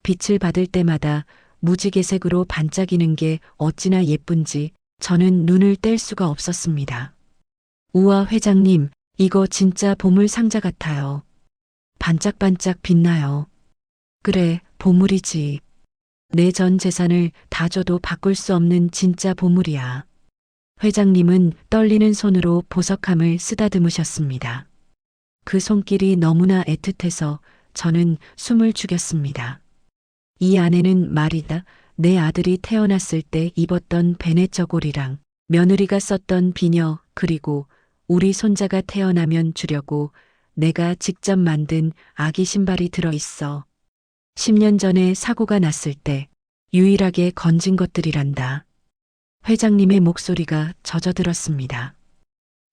빛을 받을 때마다 무지개색으로 반짝이는 게 어찌나 예쁜지 저는 눈을 뗄 수가 없었습니다. 우와 회장님, 이거 진짜 보물 상자 같아요. 반짝반짝 빛나요. 그래, 보물이지. 내 전 재산을 다 줘도 바꿀 수 없는 진짜 보물이야. 회장님은 떨리는 손으로 보석함을 쓰다듬으셨습니다. 그 손길이 너무나 애틋해서 저는 숨을 죽였습니다. 이 안에는 말이다, 내 아들이 태어났을 때 입었던 베네 저고리랑 며느리가 썼던 비녀, 그리고 우리 손자가 태어나면 주려고 내가 직접 만든 아기 신발이 들어있어. 10년 전에 사고가 났을 때 유일하게 건진 것들이란다. 회장님의 목소리가 젖어들었습니다.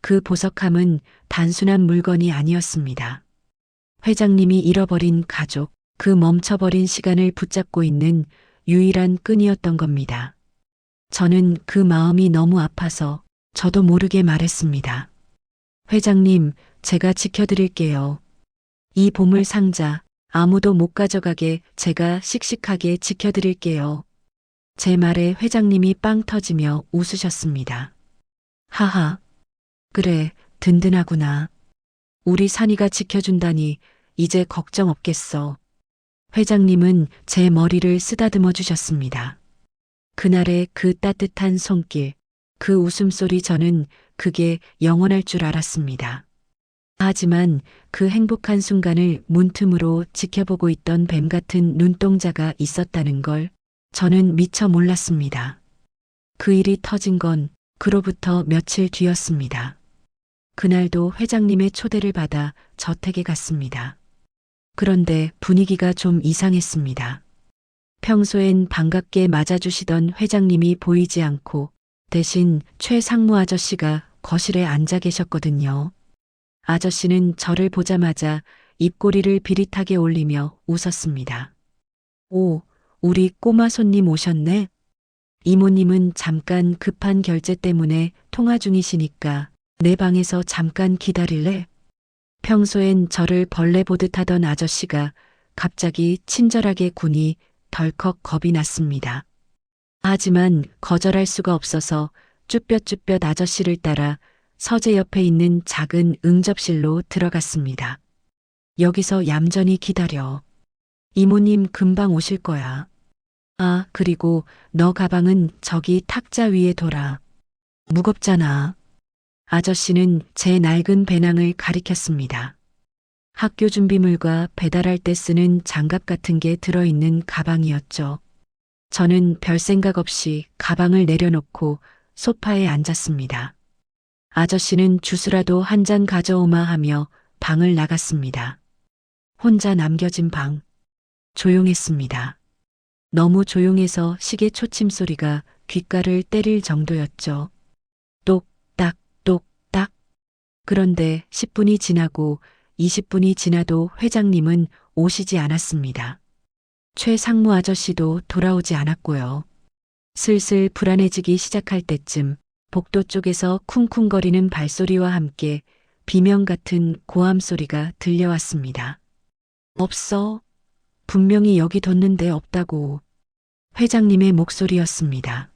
그 보석함은 단순한 물건이 아니었습니다. 회장님이 잃어버린 가족, 그 멈춰버린 시간을 붙잡고 있는 유일한 끈이었던 겁니다. 저는 그 마음이 너무 아파서 저도 모르게 말했습니다. 회장님, 제가 지켜드릴게요. 이 보물 상자 아무도 못 가져가게 제가 씩씩하게 지켜드릴게요. 제 말에 회장님이 빵 터지며 웃으셨습니다. 하하. 그래, 든든하구나. 우리 산이가 지켜준다니 이제 걱정 없겠어. 회장님은 제 머리를 쓰다듬어 주셨습니다. 그날의 그 따뜻한 손길, 그 웃음소리 저는 그게 영원할 줄 알았습니다. 하지만 그 행복한 순간을 문틈으로 지켜보고 있던 뱀 같은 눈동자가 있었다는 걸 저는 미처 몰랐습니다. 그 일이 터진 건 그로부터 며칠 뒤였습니다. 그날도 회장님의 초대를 받아 저택에 갔습니다. 그런데 분위기가 좀 이상했습니다. 평소엔 반갑게 맞아주시던 회장님이 보이지 않고 대신 최 상무 아저씨가 거실에 앉아 계셨거든요. 아저씨는 저를 보자마자 입꼬리를 비릿하게 올리며 웃었습니다. 오, 우리 꼬마 손님 오셨네. 이모님은 잠깐 급한 결제 때문에 통화 중이시니까 내 방에서 잠깐 기다릴래? 평소엔 저를 벌레 보듯 하던 아저씨가 갑자기 친절하게 구니 덜컥 겁이 났습니다. 하지만 거절할 수가 없어서 쭈뼛쭈뼛 아저씨를 따라 서재 옆에 있는 작은 응접실로 들어갔습니다. 여기서 얌전히 기다려. 이모님 금방 오실 거야. 아, 그리고 너 가방은 저기 탁자 위에 둬라. 무겁잖아. 아저씨는 제 낡은 배낭을 가리켰습니다. 학교 준비물과 배달할 때 쓰는 장갑 같은 게 들어있는 가방이었죠. 저는 별 생각 없이 가방을 내려놓고 소파에 앉았습니다. 아저씨는 주스라도 한 잔 가져오마 하며 방을 나갔습니다. 혼자 남겨진 방. 조용했습니다. 너무 조용해서 시계 초침 소리가 귓가를 때릴 정도였죠. 똑딱, 똑딱. 그런데 10분이 지나고 20분이 지나도 회장님은 오시지 않았습니다. 최 상무 아저씨도 돌아오지 않았고요. 슬슬 불안해지기 시작할 때쯤 복도 쪽에서 쿵쿵거리는 발소리와 함께 비명 같은 고함 소리가 들려왔습니다. 없어. 분명히 여기 뒀는데 없다고. 회장님의 목소리였습니다.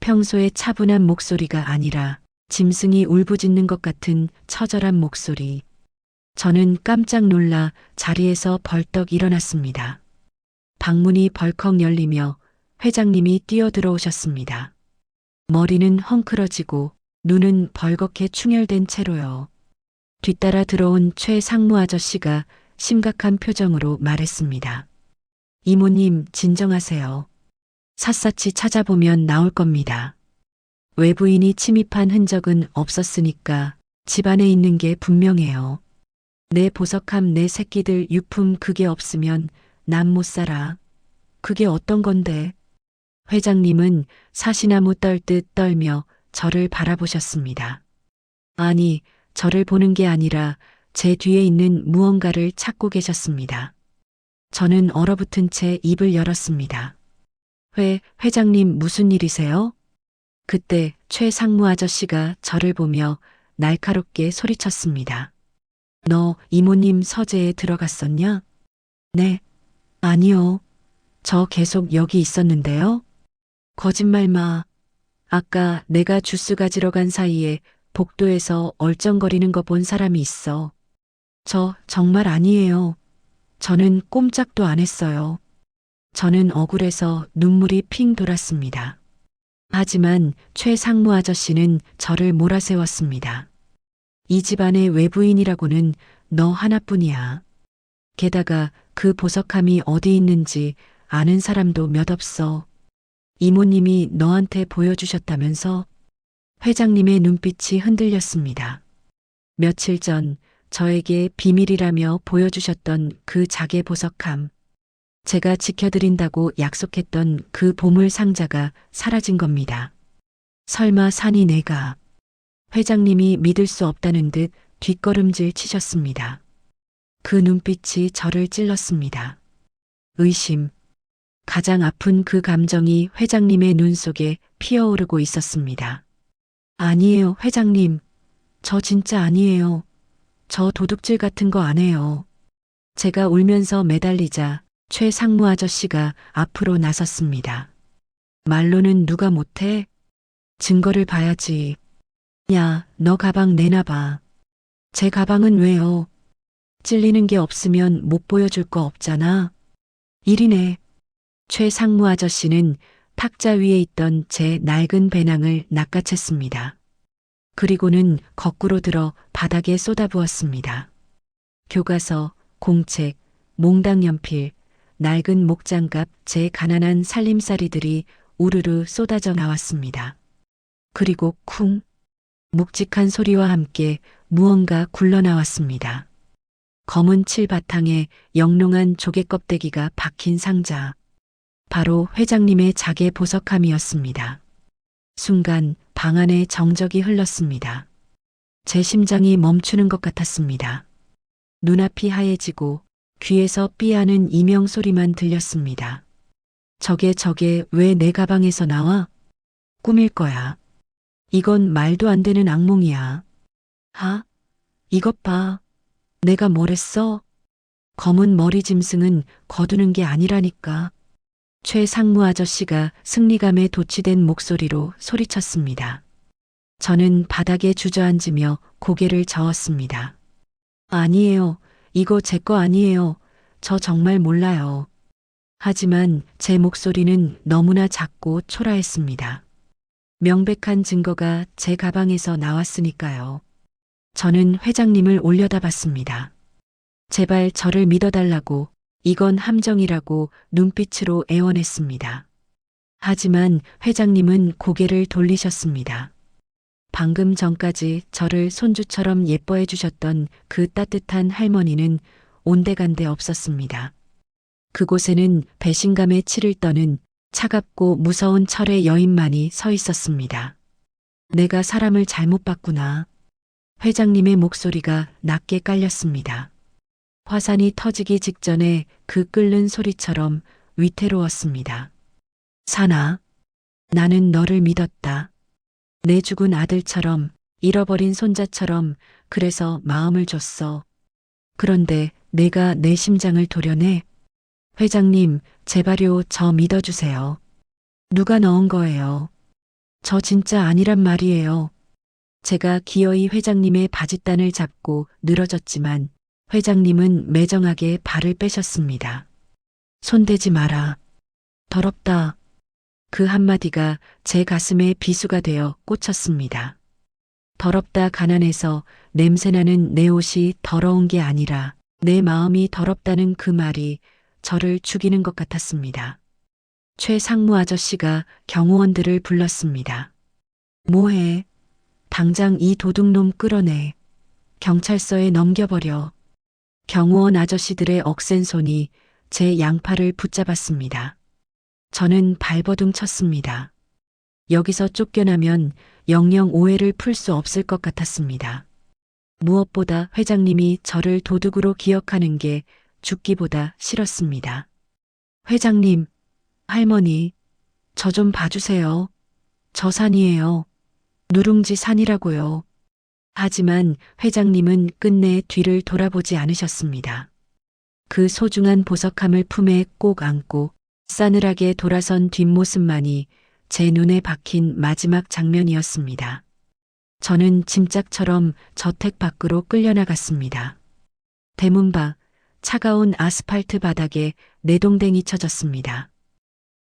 평소의 차분한 목소리가 아니라 짐승이 울부짖는 것 같은 처절한 목소리. 저는 깜짝 놀라 자리에서 벌떡 일어났습니다. 방문이 벌컥 열리며 회장님이 뛰어들어오셨습니다. 머리는 헝클어지고 눈은 벌겋게 충혈된 채로요. 뒤따라 들어온 최 상무 아저씨가 심각한 표정으로 말했습니다. 이모님, 진정하세요. 샅샅이 찾아보면 나올 겁니다. 외부인이 침입한 흔적은 없었으니까 집 안에 있는 게 분명해요. 내 보석함, 내 새끼들 유품 그게 없으면 난 못 살아. 그게 어떤 건데? 회장님은 사시나무 떨듯 떨며 저를 바라보셨습니다. 아니, 저를 보는 게 아니라 제 뒤에 있는 무언가를 찾고 계셨습니다. 저는 얼어붙은 채 입을 열었습니다. 회장님 무슨 일이세요? 그때 최 상무 아저씨가 저를 보며 날카롭게 소리쳤습니다. 너 이모님 서재에 들어갔었냐? 네. 아니요. 저 계속 여기 있었는데요. 거짓말 마. 아까 내가 주스 가지러 간 사이에 복도에서 얼쩡거리는 거 본 사람이 있어. 저 정말 아니에요. 저는 꼼짝도 안 했어요. 저는 억울해서 눈물이 핑 돌았습니다. 하지만 최 상무 아저씨는 저를 몰아세웠습니다. 이 집안의 외부인이라고는 너 하나뿐이야. 게다가 그 보석함이 어디 있는지 아는 사람도 몇 없어. 이모님이 너한테 보여주셨다면서? 회장님의 눈빛이 흔들렸습니다. 며칠 전 저에게 비밀이라며 보여주셨던 그 자개 보석함. 제가 지켜드린다고 약속했던 그 보물 상자가 사라진 겁니다. 설마 산이 내가. 회장님이 믿을 수 없다는 듯 뒷걸음질 치셨습니다. 그 눈빛이 저를 찔렀습니다. 의심. 가장 아픈 그 감정이 회장님의 눈 속에 피어오르고 있었습니다. 아니에요, 회장님. 저 진짜 아니에요. 저 도둑질 같은 거 안 해요. 제가 울면서 매달리자 최 상무 아저씨가 앞으로 나섰습니다. 말로는 누가 못해? 증거를 봐야지. 야, 너 가방 내놔봐. 제 가방은 왜요? 찔리는 게 없으면 못 보여줄 거 없잖아. 일이네. 최 상무 아저씨는 탁자 위에 있던 제 낡은 배낭을 낚아챘습니다. 그리고는 거꾸로 들어 바닥에 쏟아부었습니다. 교과서, 공책, 몽당 연필, 낡은 목장갑, 제 가난한 살림살이들이 우르르 쏟아져 나왔습니다. 그리고 쿵! 묵직한 소리와 함께 무언가 굴러나왔습니다. 검은 칠 바탕에 영롱한 조개 껍데기가 박힌 상자. 바로 회장님의 자개 보석함이었습니다. 순간 방 안에 정적이 흘렀습니다. 제 심장이 멈추는 것 같았습니다. 눈앞이 하얘지고 귀에서 삐하는 이명 소리만 들렸습니다. 저게 왜 내 가방에서 나와? 꿈일 거야. 이건 말도 안 되는 악몽이야. 이것 봐. 내가 뭘 했어? 검은 머리 짐승은 거두는 게 아니라니까. 최 상무 아저씨가 승리감에 도취된 목소리로 소리쳤습니다. 저는 바닥에 주저앉으며 고개를 저었습니다. 아니에요. 이거 제 거 아니에요. 저 정말 몰라요. 하지만 제 목소리는 너무나 작고 초라했습니다. 명백한 증거가 제 가방에서 나왔으니까요. 저는 회장님을 올려다봤습니다. 제발 저를 믿어달라고, 이건 함정이라고 눈빛으로 애원했습니다. 하지만 회장님은 고개를 돌리셨습니다. 방금 전까지 저를 손주처럼 예뻐해 주셨던 그 따뜻한 할머니는 온데간데 없었습니다. 그곳에는 배신감에 치를 떠는 차갑고 무서운 철의 여인만이 서 있었습니다. 내가 사람을 잘못 봤구나. 회장님의 목소리가 낮게 깔렸습니다. 화산이 터지기 직전에 그 끓는 소리처럼 위태로웠습니다. 사나, 나는 너를 믿었다. 내 죽은 아들처럼, 잃어버린 손자처럼, 그래서 마음을 줬어. 그런데 내가 내 심장을 도려내? 회장님, 제발요, 저 믿어주세요. 누가 넣은 거예요? 저 진짜 아니란 말이에요. 제가 기어이 회장님의 바짓단을 잡고 늘어졌지만 회장님은 매정하게 발을 빼셨습니다. 손대지 마라. 더럽다. 그 한마디가 제 가슴에 비수가 되어 꽂혔습니다. 더럽다 가난해서 냄새나는 내 옷이 더러운 게 아니라 내 마음이 더럽다는 그 말이 저를 죽이는 것 같았습니다. 최 상무 아저씨가 경호원들을 불렀습니다. 뭐해? 당장 이 도둑놈 끌어내. 경찰서에 넘겨버려. 경호원 아저씨들의 억센 손이 제 양팔을 붙잡았습니다. 저는 발버둥 쳤습니다. 여기서 쫓겨나면 영영 오해를 풀 수 없을 것 같았습니다. 무엇보다 회장님이 저를 도둑으로 기억하는 게 죽기보다 싫었습니다. 회장님, 할머니, 저 좀 봐주세요. 저 산이에요. 누룽지 산이라고요. 하지만 회장님은 끝내 뒤를 돌아보지 않으셨습니다. 그 소중한 보석함을 품에 꼭 안고 싸늘하게 돌아선 뒷모습만이 제 눈에 박힌 마지막 장면이었습니다. 저는 짐짝처럼 저택 밖으로 끌려나갔습니다. 대문 밖 차가운 아스팔트 바닥에 내동댕이 쳐졌습니다.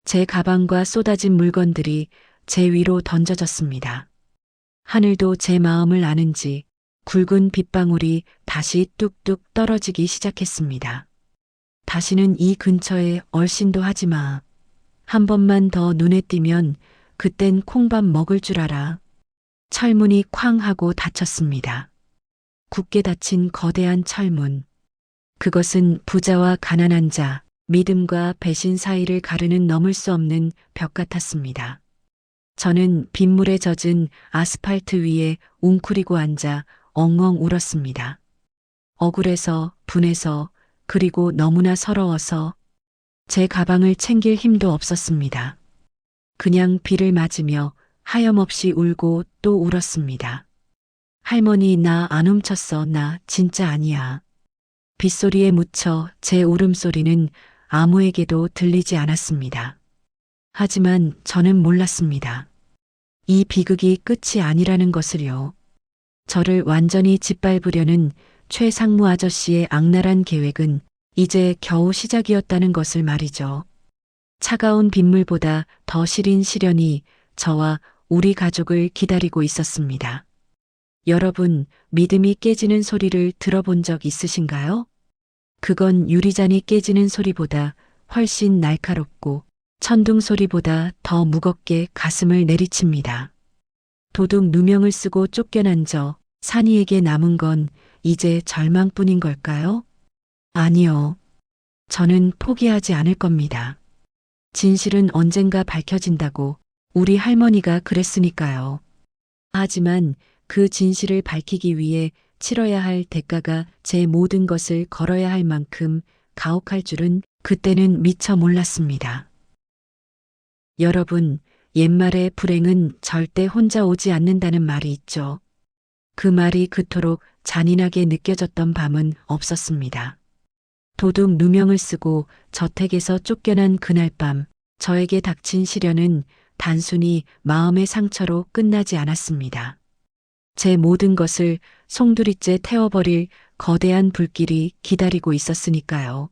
제 가방과 쏟아진 물건들이 제 위로 던져졌습니다. 하늘도 제 마음을 아는지 굵은 빗방울이 다시 뚝뚝 떨어지기 시작했습니다. 다시는 이 근처에 얼씬도 하지 마. 한 번만 더 눈에 띄면 그땐 콩밥 먹을 줄 알아. 철문이 쾅 하고 닫혔습니다. 굳게 닫힌 거대한 철문. 그것은 부자와 가난한 자, 믿음과 배신 사이를 가르는 넘을 수 없는 벽 같았습니다. 저는 빗물에 젖은 아스팔트 위에 웅크리고 앉아 엉엉 울었습니다. 억울해서, 분해서, 그리고 너무나 서러워서 제 가방을 챙길 힘도 없었습니다. 그냥 비를 맞으며 하염없이 울고 또 울었습니다. 할머니, 나 안 훔쳤어. 나 진짜 아니야. 빗소리에 묻혀 제 울음소리는 아무에게도 들리지 않았습니다. 하지만 저는 몰랐습니다. 이 비극이 끝이 아니라는 것을요. 저를 완전히 짓밟으려는 최 상무 아저씨의 악랄한 계획은 이제 겨우 시작이었다는 것을 말이죠. 차가운 빗물보다 더 시린 시련이 저와 우리 가족을 기다리고 있었습니다. 여러분, 믿음이 깨지는 소리를 들어본 적 있으신가요? 그건 유리잔이 깨지는 소리보다 훨씬 날카롭고 천둥 소리보다 더 무겁게 가슴을 내리칩니다. 도둑 누명을 쓰고 쫓겨난 저 산이에게 남은 건 이제 절망뿐인 걸까요? 아니요. 저는 포기하지 않을 겁니다. 진실은 언젠가 밝혀진다고 우리 할머니가 그랬으니까요. 하지만 그 진실을 밝히기 위해 치러야 할 대가가 제 모든 것을 걸어야 할 만큼 가혹할 줄은 그때는 미처 몰랐습니다. 여러분, 옛말에 불행은 절대 혼자 오지 않는다는 말이 있죠. 그 말이 그토록 잔인하게 느껴졌던 밤은 없었습니다. 도둑 누명을 쓰고 저택에서 쫓겨난 그날 밤, 저에게 닥친 시련은 단순히 마음의 상처로 끝나지 않았습니다. 제 모든 것을 송두리째 태워버릴 거대한 불길이 기다리고 있었으니까요.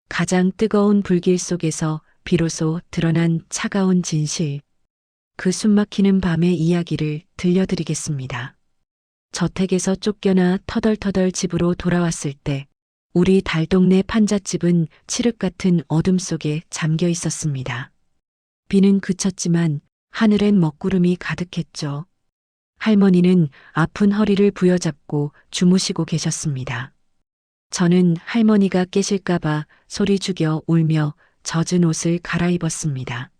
가장 뜨거운 불길 속에서 비로소 드러난 차가운 진실. 그 숨막히는 밤의 이야기를 들려드리겠습니다. 저택에서 쫓겨나 터덜터덜 집으로 돌아왔을 때 우리 달동네 판잣집은 칠흑 같은 어둠 속에 잠겨 있었습니다. 비는 그쳤지만 하늘엔 먹구름이 가득했죠. 할머니는 아픈 허리를 부여잡고 주무시고 계셨습니다. 저는 할머니가 깨실까봐 소리 죽여 울며 젖은 옷을 갈아입었습니다.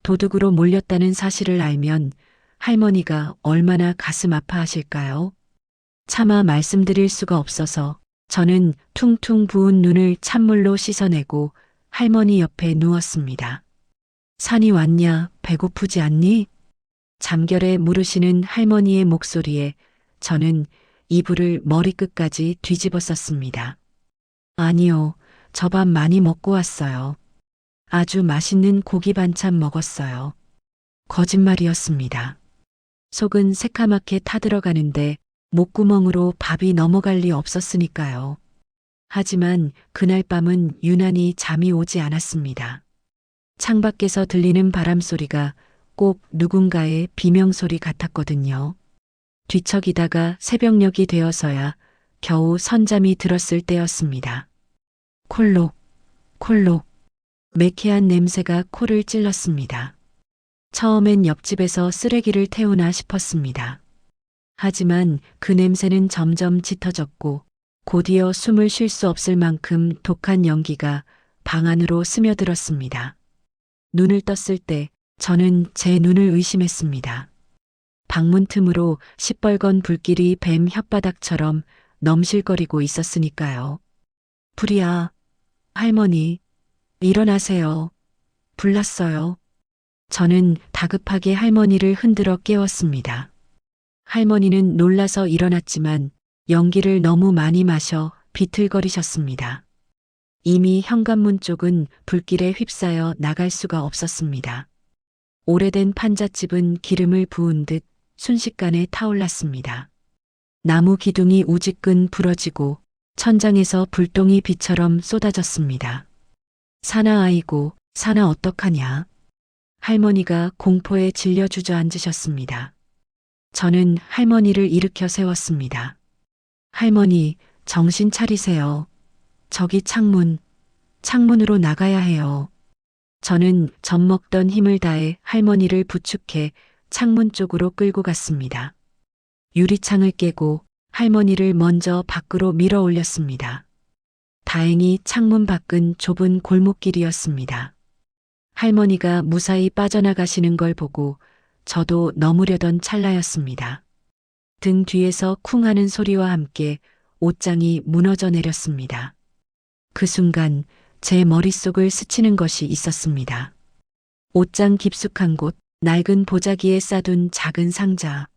도둑으로 몰렸다는 사실을 알면 할머니가 얼마나 가슴 아파하실까요? 차마 말씀드릴 수가 없어서 저는 퉁퉁 부은 눈을 찬물로 씻어내고 할머니 옆에 누웠습니다. 산이 왔냐? 배고프지 않니? 잠결에 물으시는 할머니의 목소리에 저는 이불을 머리끝까지 뒤집어 썼습니다. 아니요, 저 밥 많이 먹고 왔어요. 아주 맛있는 고기 반찬 먹었어요. 거짓말이었습니다. 속은 새카맣게 타들어가는데 목구멍으로 밥이 넘어갈 리 없었으니까요. 하지만 그날 밤은 유난히 잠이 오지 않았습니다. 창밖에서 들리는 바람 소리가 꼭 누군가의 비명소리 같았거든요. 뒤척이다가 새벽녘이 되어서야 겨우 선잠이 들었을 때였습니다. 콜록, 콜록. 매캐한 냄새가 코를 찔렀습니다. 처음엔 옆집에서 쓰레기를 태우나 싶었습니다. 하지만 그 냄새는 점점 짙어졌고 곧이어 숨을 쉴 수 없을 만큼 독한 연기가 방 안으로 스며들었습니다. 눈을 떴을 때 저는 제 눈을 의심했습니다. 방문 틈으로 시뻘건 불길이 뱀 혓바닥처럼 넘실거리고 있었으니까요. 불이야, 할머니, 일어나세요. 불났어요. 저는 다급하게 할머니를 흔들어 깨웠습니다. 할머니는 놀라서 일어났지만 연기를 너무 많이 마셔 비틀거리셨습니다. 이미 현관문 쪽은 불길에 휩싸여 나갈 수가 없었습니다. 오래된 판잣집은 기름을 부은 듯 순식간에 타올랐습니다. 나무 기둥이 우지끈 부러지고 천장에서 불똥이 비처럼 쏟아졌습니다. 사나 아이고, 사나 어떡하냐. 할머니가 공포에 질려 주저앉으셨습니다. 저는 할머니를 일으켜 세웠습니다. 할머니, 정신 차리세요. 저기 창문으로 나가야 해요. 저는 젖먹던 힘을 다해 할머니를 부축해 창문 쪽으로 끌고 갔습니다. 유리창을 깨고 할머니를 먼저 밖으로 밀어 올렸습니다. 다행히 창문 밖은 좁은 골목길이었습니다. 할머니가 무사히 빠져나가시는 걸 보고 저도 넘으려던 찰나였습니다. 등 뒤에서 쿵 하는 소리와 함께 옷장이 무너져 내렸습니다. 그 순간 제 머릿속을 스치는 것이 있었습니다. 옷장 깊숙한 곳, 낡은 보자기에 싸둔 작은 상자.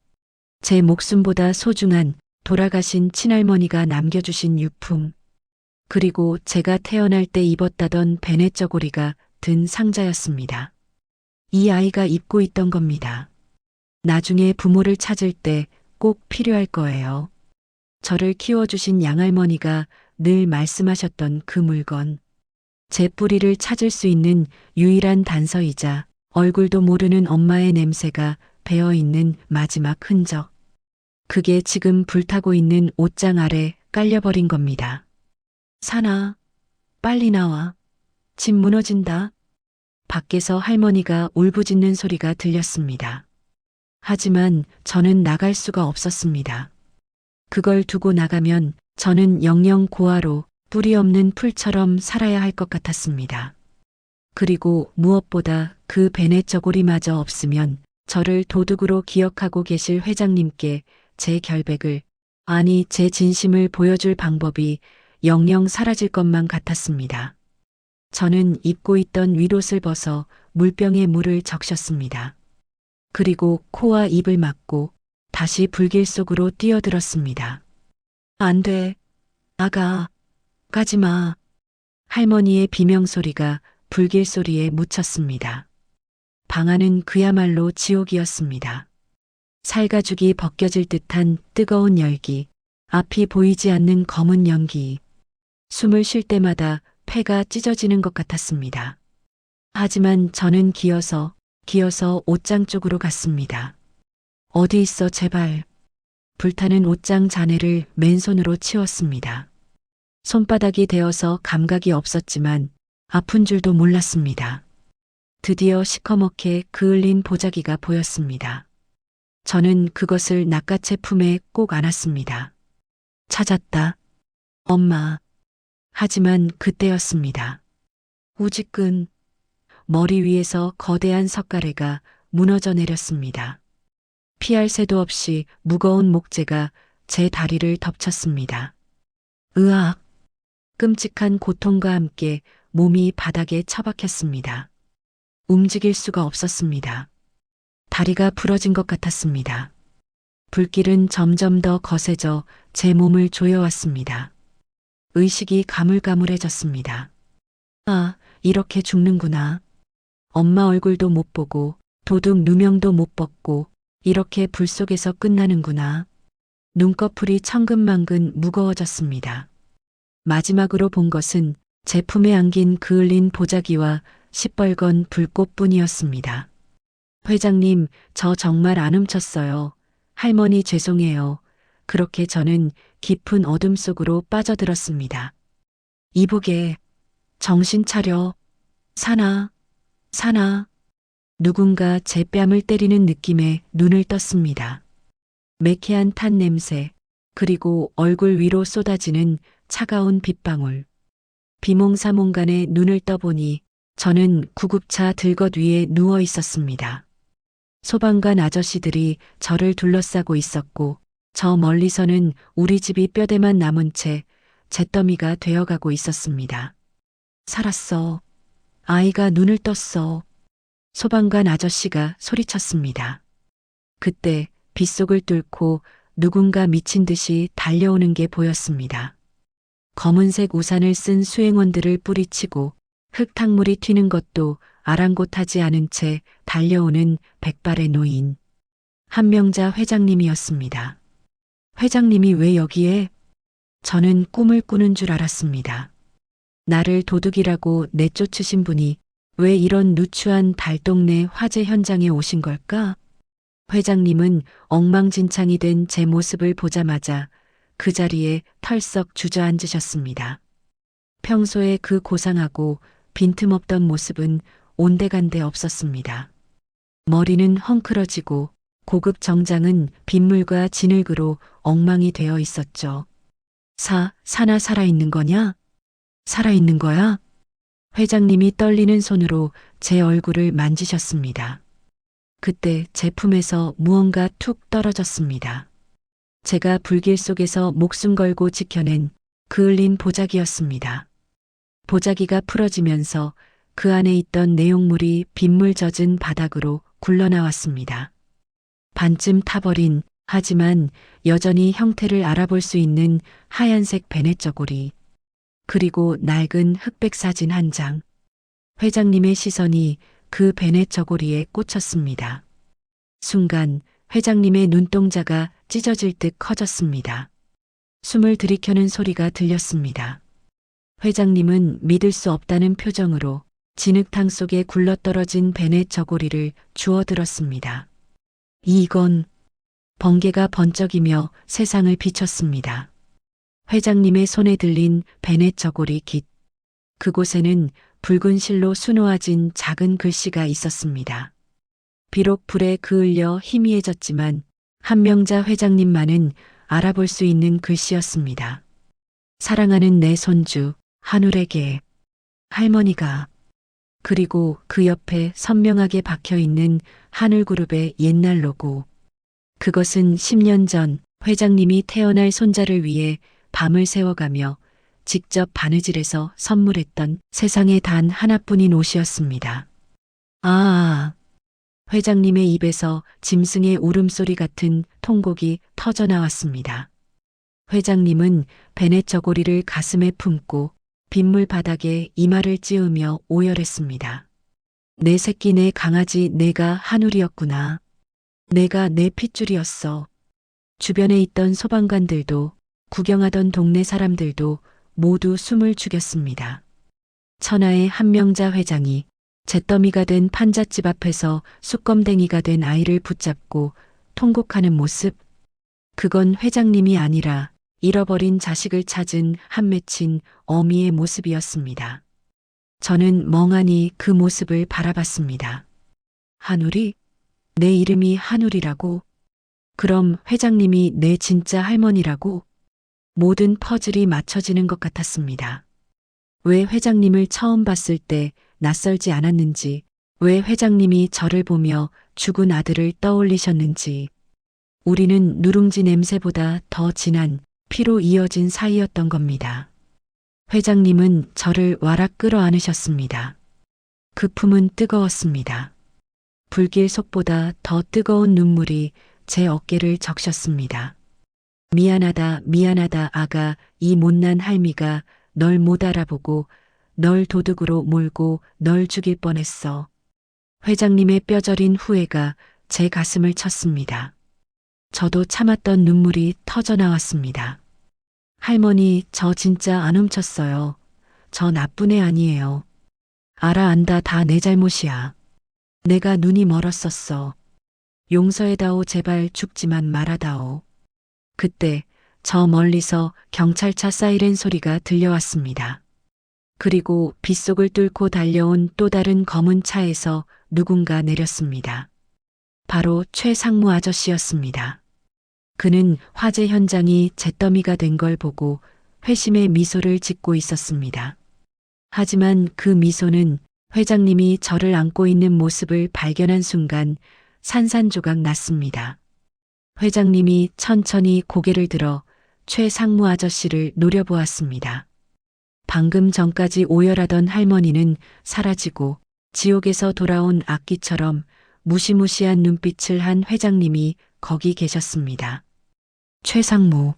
제 목숨보다 소중한 돌아가신 친할머니가 남겨주신 유품. 그리고 제가 태어날 때 입었다던 베네 저고리가 든 상자였습니다. 이 아이가 입고 있던 겁니다. 나중에 부모를 찾을 때 꼭 필요할 거예요. 저를 키워주신 양할머니가 늘 말씀하셨던 그 물건. 제 뿌리를 찾을 수 있는 유일한 단서이자 얼굴도 모르는 엄마의 냄새가 배어있는 마지막 흔적. 그게 지금 불타고 있는 옷장 아래 깔려버린 겁니다. 사나, 빨리 나와. 집 무너진다. 밖에서 할머니가 울부짖는 소리가 들렸습니다. 하지만 저는 나갈 수가 없었습니다. 그걸 두고 나가면 저는 영영 고아로 뿌리 없는 풀처럼 살아야 할 것 같았습니다. 그리고 무엇보다 그 베네 저고리마저 없으면 저를 도둑으로 기억하고 계실 회장님께 제 결백을, 아니 제 진심을 보여줄 방법이 영영 사라질 것만 같았습니다. 저는 입고 있던 윗옷을 벗어 물병에 물을 적셨습니다. 그리고 코와 입을 막고 다시 불길 속으로 뛰어들었습니다. 안 돼. 가지 마. 할머니의 비명소리가 불길 소리에 묻혔습니다. 방 안은 그야말로 지옥이었습니다. 살가죽이 벗겨질 듯한 뜨거운 열기, 앞이 보이지 않는 검은 연기. 숨을 쉴 때마다 폐가 찢어지는 것 같았습니다. 하지만 저는 기어서 옷장 쪽으로 갔습니다. 어디 있어 제발. 불타는 옷장 잔해를 맨손으로 치웠습니다. 손바닥이 데어서 감각이 없었지만 아픈 줄도 몰랐습니다. 드디어 시커멓게 그을린 보자기가 보였습니다. 저는 그것을 낚아채 품에 꼭 안았습니다. 찾았다. 엄마. 하지만 그때였습니다. 우직근 머리 위에서 거대한 석가래가 무너져 내렸습니다. 피할 새도 없이 무거운 목재가 제 다리를 덮쳤습니다. 으악! 끔찍한 고통과 함께 몸이 바닥에 처박혔습니다. 움직일 수가 없었습니다. 다리가 부러진 것 같았습니다. 불길은 점점 더 거세져 제 몸을 조여왔습니다. 의식이 가물가물해졌습니다. 아, 이렇게 죽는구나. 엄마 얼굴도 못 보고 도둑 누명도 못 벗고 이렇게 불 속에서 끝나는구나. 눈꺼풀이 천근만근 무거워졌습니다. 마지막으로 본 것은 제품에 안긴 그을린 보자기와 시뻘건 불꽃뿐이었습니다. 회장님, 저 정말 안 훔쳤어요. 할머니 죄송해요. 그렇게 저는 깊은 어둠 속으로 빠져들었습니다. 이보게, 정신 차려. 사나, 사나. 누군가 제 뺨을 때리는 느낌에 눈을 떴습니다. 매캐한 탄 냄새, 그리고 얼굴 위로 쏟아지는 차가운 빗방울. 비몽사몽간에 눈을 떠보니 저는 구급차 들것 위에 누워 있었습니다. 소방관 아저씨들이 저를 둘러싸고 있었고 저 멀리서는 우리 집이 뼈대만 남은 채 잿더미가 되어가고 있었습니다. 살았어. 아이가 눈을 떴어. 소방관 아저씨가 소리쳤습니다. 그때 빗속을 뚫고 누군가 미친 듯이 달려오는 게 보였습니다. 검은색 우산을 쓴 수행원들을 뿌리치고 흙탕물이 튀는 것도 아랑곳하지 않은 채 달려오는 백발의 노인. 한명자 회장님이었습니다. 회장님이 왜 여기에? 저는 꿈을 꾸는 줄 알았습니다. 나를 도둑이라고 내쫓으신 분이 왜 이런 누추한 달동네 화재 현장에 오신 걸까? 회장님은 엉망진창이 된 제 모습을 보자마자 그 자리에 털썩 주저앉으셨습니다. 평소에 그 고상하고 빈틈없던 모습은 온데간데 없었습니다. 머리는 헝클어지고 고급 정장은 빗물과 진흙으로 엉망이 되어 있었죠. 사나 살아있는 거냐? 살아있는 거야? 회장님이 떨리는 손으로 제 얼굴을 만지셨습니다. 그때 제 품에서 무언가 툭 떨어졌습니다. 제가 불길 속에서 목숨 걸고 지켜낸 그을린 보자기였습니다. 보자기가 풀어지면서 그 안에 있던 내용물이 빗물 젖은 바닥으로 굴러나왔습니다. 반쯤 타버린, 하지만 여전히 형태를 알아볼 수 있는 하얀색 베넷 저고리, 그리고 낡은 흑백 사진 한 장. 회장님의 시선이 그 베넷 저고리에 꽂혔습니다. 순간 회장님의 눈동자가 찢어질 듯 커졌습니다. 숨을 들이켜는 소리가 들렸습니다. 회장님은 믿을 수 없다는 표정으로 진흙탕 속에 굴러떨어진 베넷 저고리를 주워들었습니다. 이건 번개가 번쩍이며 세상을 비췄습니다. 회장님의 손에 들린 베넷 저고리 깃. 그곳에는 붉은 실로 수놓아진 작은 글씨가 있었습니다. 비록 불에 그을려 희미해졌지만 한명자 회장님만은 알아볼 수 있는 글씨였습니다. 사랑하는 내 손주 한울에게, 할머니가. 그리고 그 옆에 선명하게 박혀있는 한울그룹의 옛날 로고. 그것은 10년 전 회장님이 태어날 손자를 위해 밤을 새워가며 직접 바느질해서 선물했던 세상에 단 하나뿐인 옷이었습니다. 아, 회장님의 입에서 짐승의 울음소리 같은 통곡이 터져나왔습니다. 회장님은 베넷 저고리를 가슴에 품고 빗물 바닥에 이마를 찌우며 오열했습니다. 내 새끼 내 강아지 내가 한울이었구나. 내가 내 핏줄이었어. 주변에 있던 소방관들도 구경하던 동네 사람들도 모두 숨을 죽였습니다. 천하의 한명자 회장이 잿더미가 된 판잣집 앞에서 숯검댕이가 된 아이를 붙잡고 통곡하는 모습. 그건 회장님이 아니라 잃어버린 자식을 찾은 한 맺힌 어미의 모습이었습니다. 저는 멍하니 그 모습을 바라봤습니다. 한울이? 내 이름이 한울이라고? 그럼 회장님이 내 진짜 할머니라고? 모든 퍼즐이 맞춰지는 것 같았습니다. 왜 회장님을 처음 봤을 때 낯설지 않았는지, 왜 회장님이 저를 보며 죽은 아들을 떠올리셨는지, 우리는 누룽지 냄새보다 더 진한 피로 이어진 사이였던 겁니다. 회장님은 저를 와락 끌어안으셨습니다. 그 품은 뜨거웠습니다. 불길 속보다 더 뜨거운 눈물이 제 어깨를 적셨습니다. 미안하다, 미안하다, 아가. 이 못난 할미가 널 못 알아보고 널 도둑으로 몰고 널 죽일 뻔했어. 회장님의 뼈저린 후회가 제 가슴을 쳤습니다. 저도 참았던 눈물이 터져 나왔습니다. 할머니, 저 진짜 안 훔쳤어요. 저 나쁜 애 아니에요. 알아, 안다. 다 내 잘못이야. 내가 눈이 멀었었어. 용서해다오. 제발 죽지만 말아다오. 그때 저 멀리서 경찰차 사이렌 소리가 들려왔습니다. 그리고 빗속을 뚫고 달려온 또 다른 검은 차에서 누군가 내렸습니다. 바로 최상무 아저씨였습니다. 그는 화재 현장이 잿더미가 된 걸 보고 회심의 미소를 짓고 있었습니다. 하지만 그 미소는 회장님이 저를 안고 있는 모습을 발견한 순간 산산조각 났습니다. 회장님이 천천히 고개를 들어 최상무 아저씨를 노려보았습니다. 방금 전까지 오열하던 할머니는 사라지고 지옥에서 돌아온 악기처럼 무시무시한 눈빛을 한 회장님이 거기 계셨습니다. 최상무.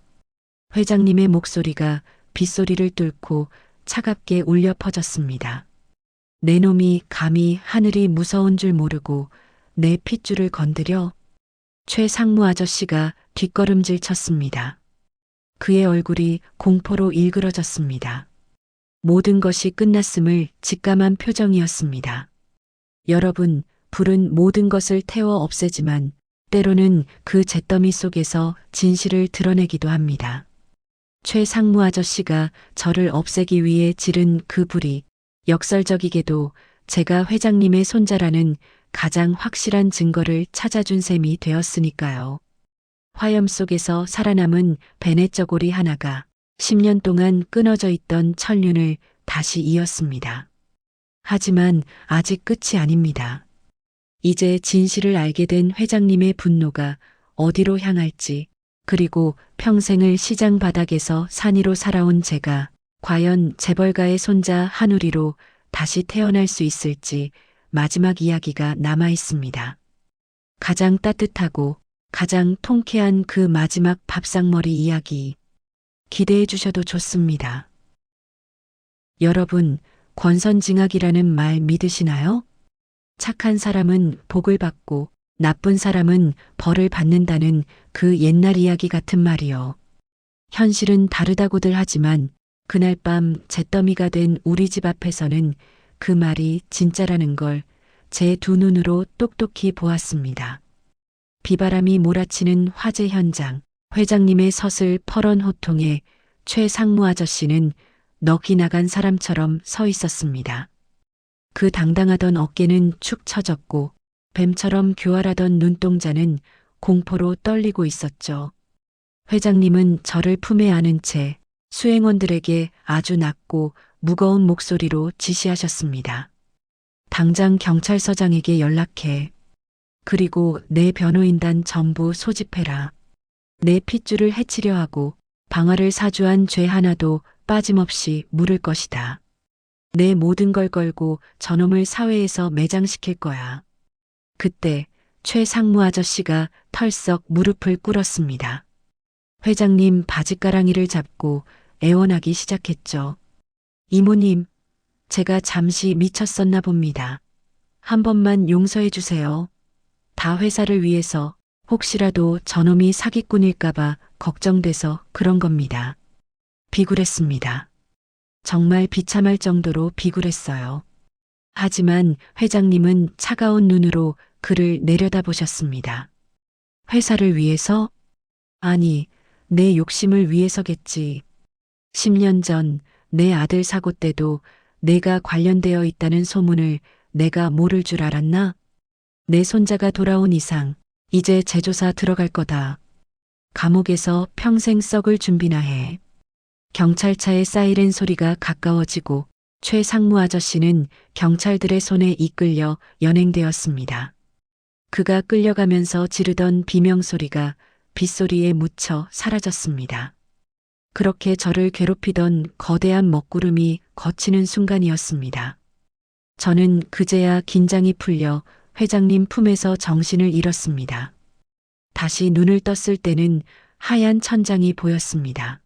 회장님의 목소리가 빗소리를 뚫고 차갑게 울려 퍼졌습니다. 내 놈이 감히 하늘이 무서운 줄 모르고 내 핏줄을 건드려. 최상무 아저씨가 뒷걸음질 쳤습니다. 그의 얼굴이 공포로 일그러졌습니다. 모든 것이 끝났음을 직감한 표정이었습니다. 여러분, 불은 모든 것을 태워 없애지만 때로는 그 잿더미 속에서 진실을 드러내기도 합니다. 최상무 아저씨가 저를 없애기 위해 지른 그 불이 역설적이게도 제가 회장님의 손자라는 가장 확실한 증거를 찾아준 셈이 되었으니까요. 화염 속에서 살아남은 베네 저고리 하나가 10년 동안 끊어져 있던 천륜을 다시 이었습니다. 하지만 아직 끝이 아닙니다. 이제 진실을 알게 된 회장님의 분노가 어디로 향할지, 그리고 평생을 시장 바닥에서 산이로 살아온 제가 과연 재벌가의 손자 한우리로 다시 태어날 수 있을지 마지막 이야기가 남아 있습니다. 가장 따뜻하고 가장 통쾌한 그 마지막 밥상머리 이야기 기대해 주셔도 좋습니다. 여러분, 권선징악이라는 말 믿으시나요? 착한 사람은 복을 받고 나쁜 사람은 벌을 받는다는 그 옛날 이야기 같은 말이요. 현실은 다르다고들 하지만 그날 밤 잿더미가 된 우리 집 앞에서는 그 말이 진짜라는 걸 제 두 눈으로 똑똑히 보았습니다. 비바람이 몰아치는 화재 현장, 회장님의 서슬 퍼런 호통에 최상무 아저씨는 넋이 나간 사람처럼 서 있었습니다. 그 당당하던 어깨는 축 처졌고 뱀처럼 교활하던 눈동자는 공포로 떨리고 있었죠. 회장님은 저를 품에 안은 채 수행원들에게 아주 낮고 무거운 목소리로 지시하셨습니다. 당장 경찰서장에게 연락해. 그리고 내 변호인단 전부 소집해라. 내 핏줄을 해치려 하고 방아를 사주한 죄 하나도 빠짐없이 물을 것이다. 내 모든 걸 걸고 저놈을 사회에서 매장시킬 거야. 그때 최상무 아저씨가 털썩 무릎을 꿇었습니다. 회장님 바지가랑이를 잡고 애원하기 시작했죠. 이모님, 제가 잠시 미쳤었나 봅니다. 한 번만 용서해 주세요. 다 회사를 위해서 혹시라도 저놈이 사기꾼일까봐 걱정돼서 그런 겁니다. 비굴했습니다. 정말 비참할 정도로 비굴했어요. 하지만 회장님은 차가운 눈으로 그를 내려다보셨습니다. 회사를 위해서? 아니, 내 욕심을 위해서겠지. 10년 전 내 아들 사고 때도 내가 관련되어 있다는 소문을 내가 모를 줄 알았나? 내 손자가 돌아온 이상 이제 재조사 들어갈 거다. 감옥에서 평생 썩을 준비나 해. 경찰차의 사이렌 소리가 가까워지고 최 상무 아저씨는 경찰들의 손에 이끌려 연행되었습니다. 그가 끌려가면서 지르던 비명소리가 빗소리에 묻혀 사라졌습니다. 그렇게 저를 괴롭히던 거대한 먹구름이 걷히는 순간이었습니다. 저는 그제야 긴장이 풀려 회장님 품에서 정신을 잃었습니다. 다시 눈을 떴을 때는 하얀 천장이 보였습니다.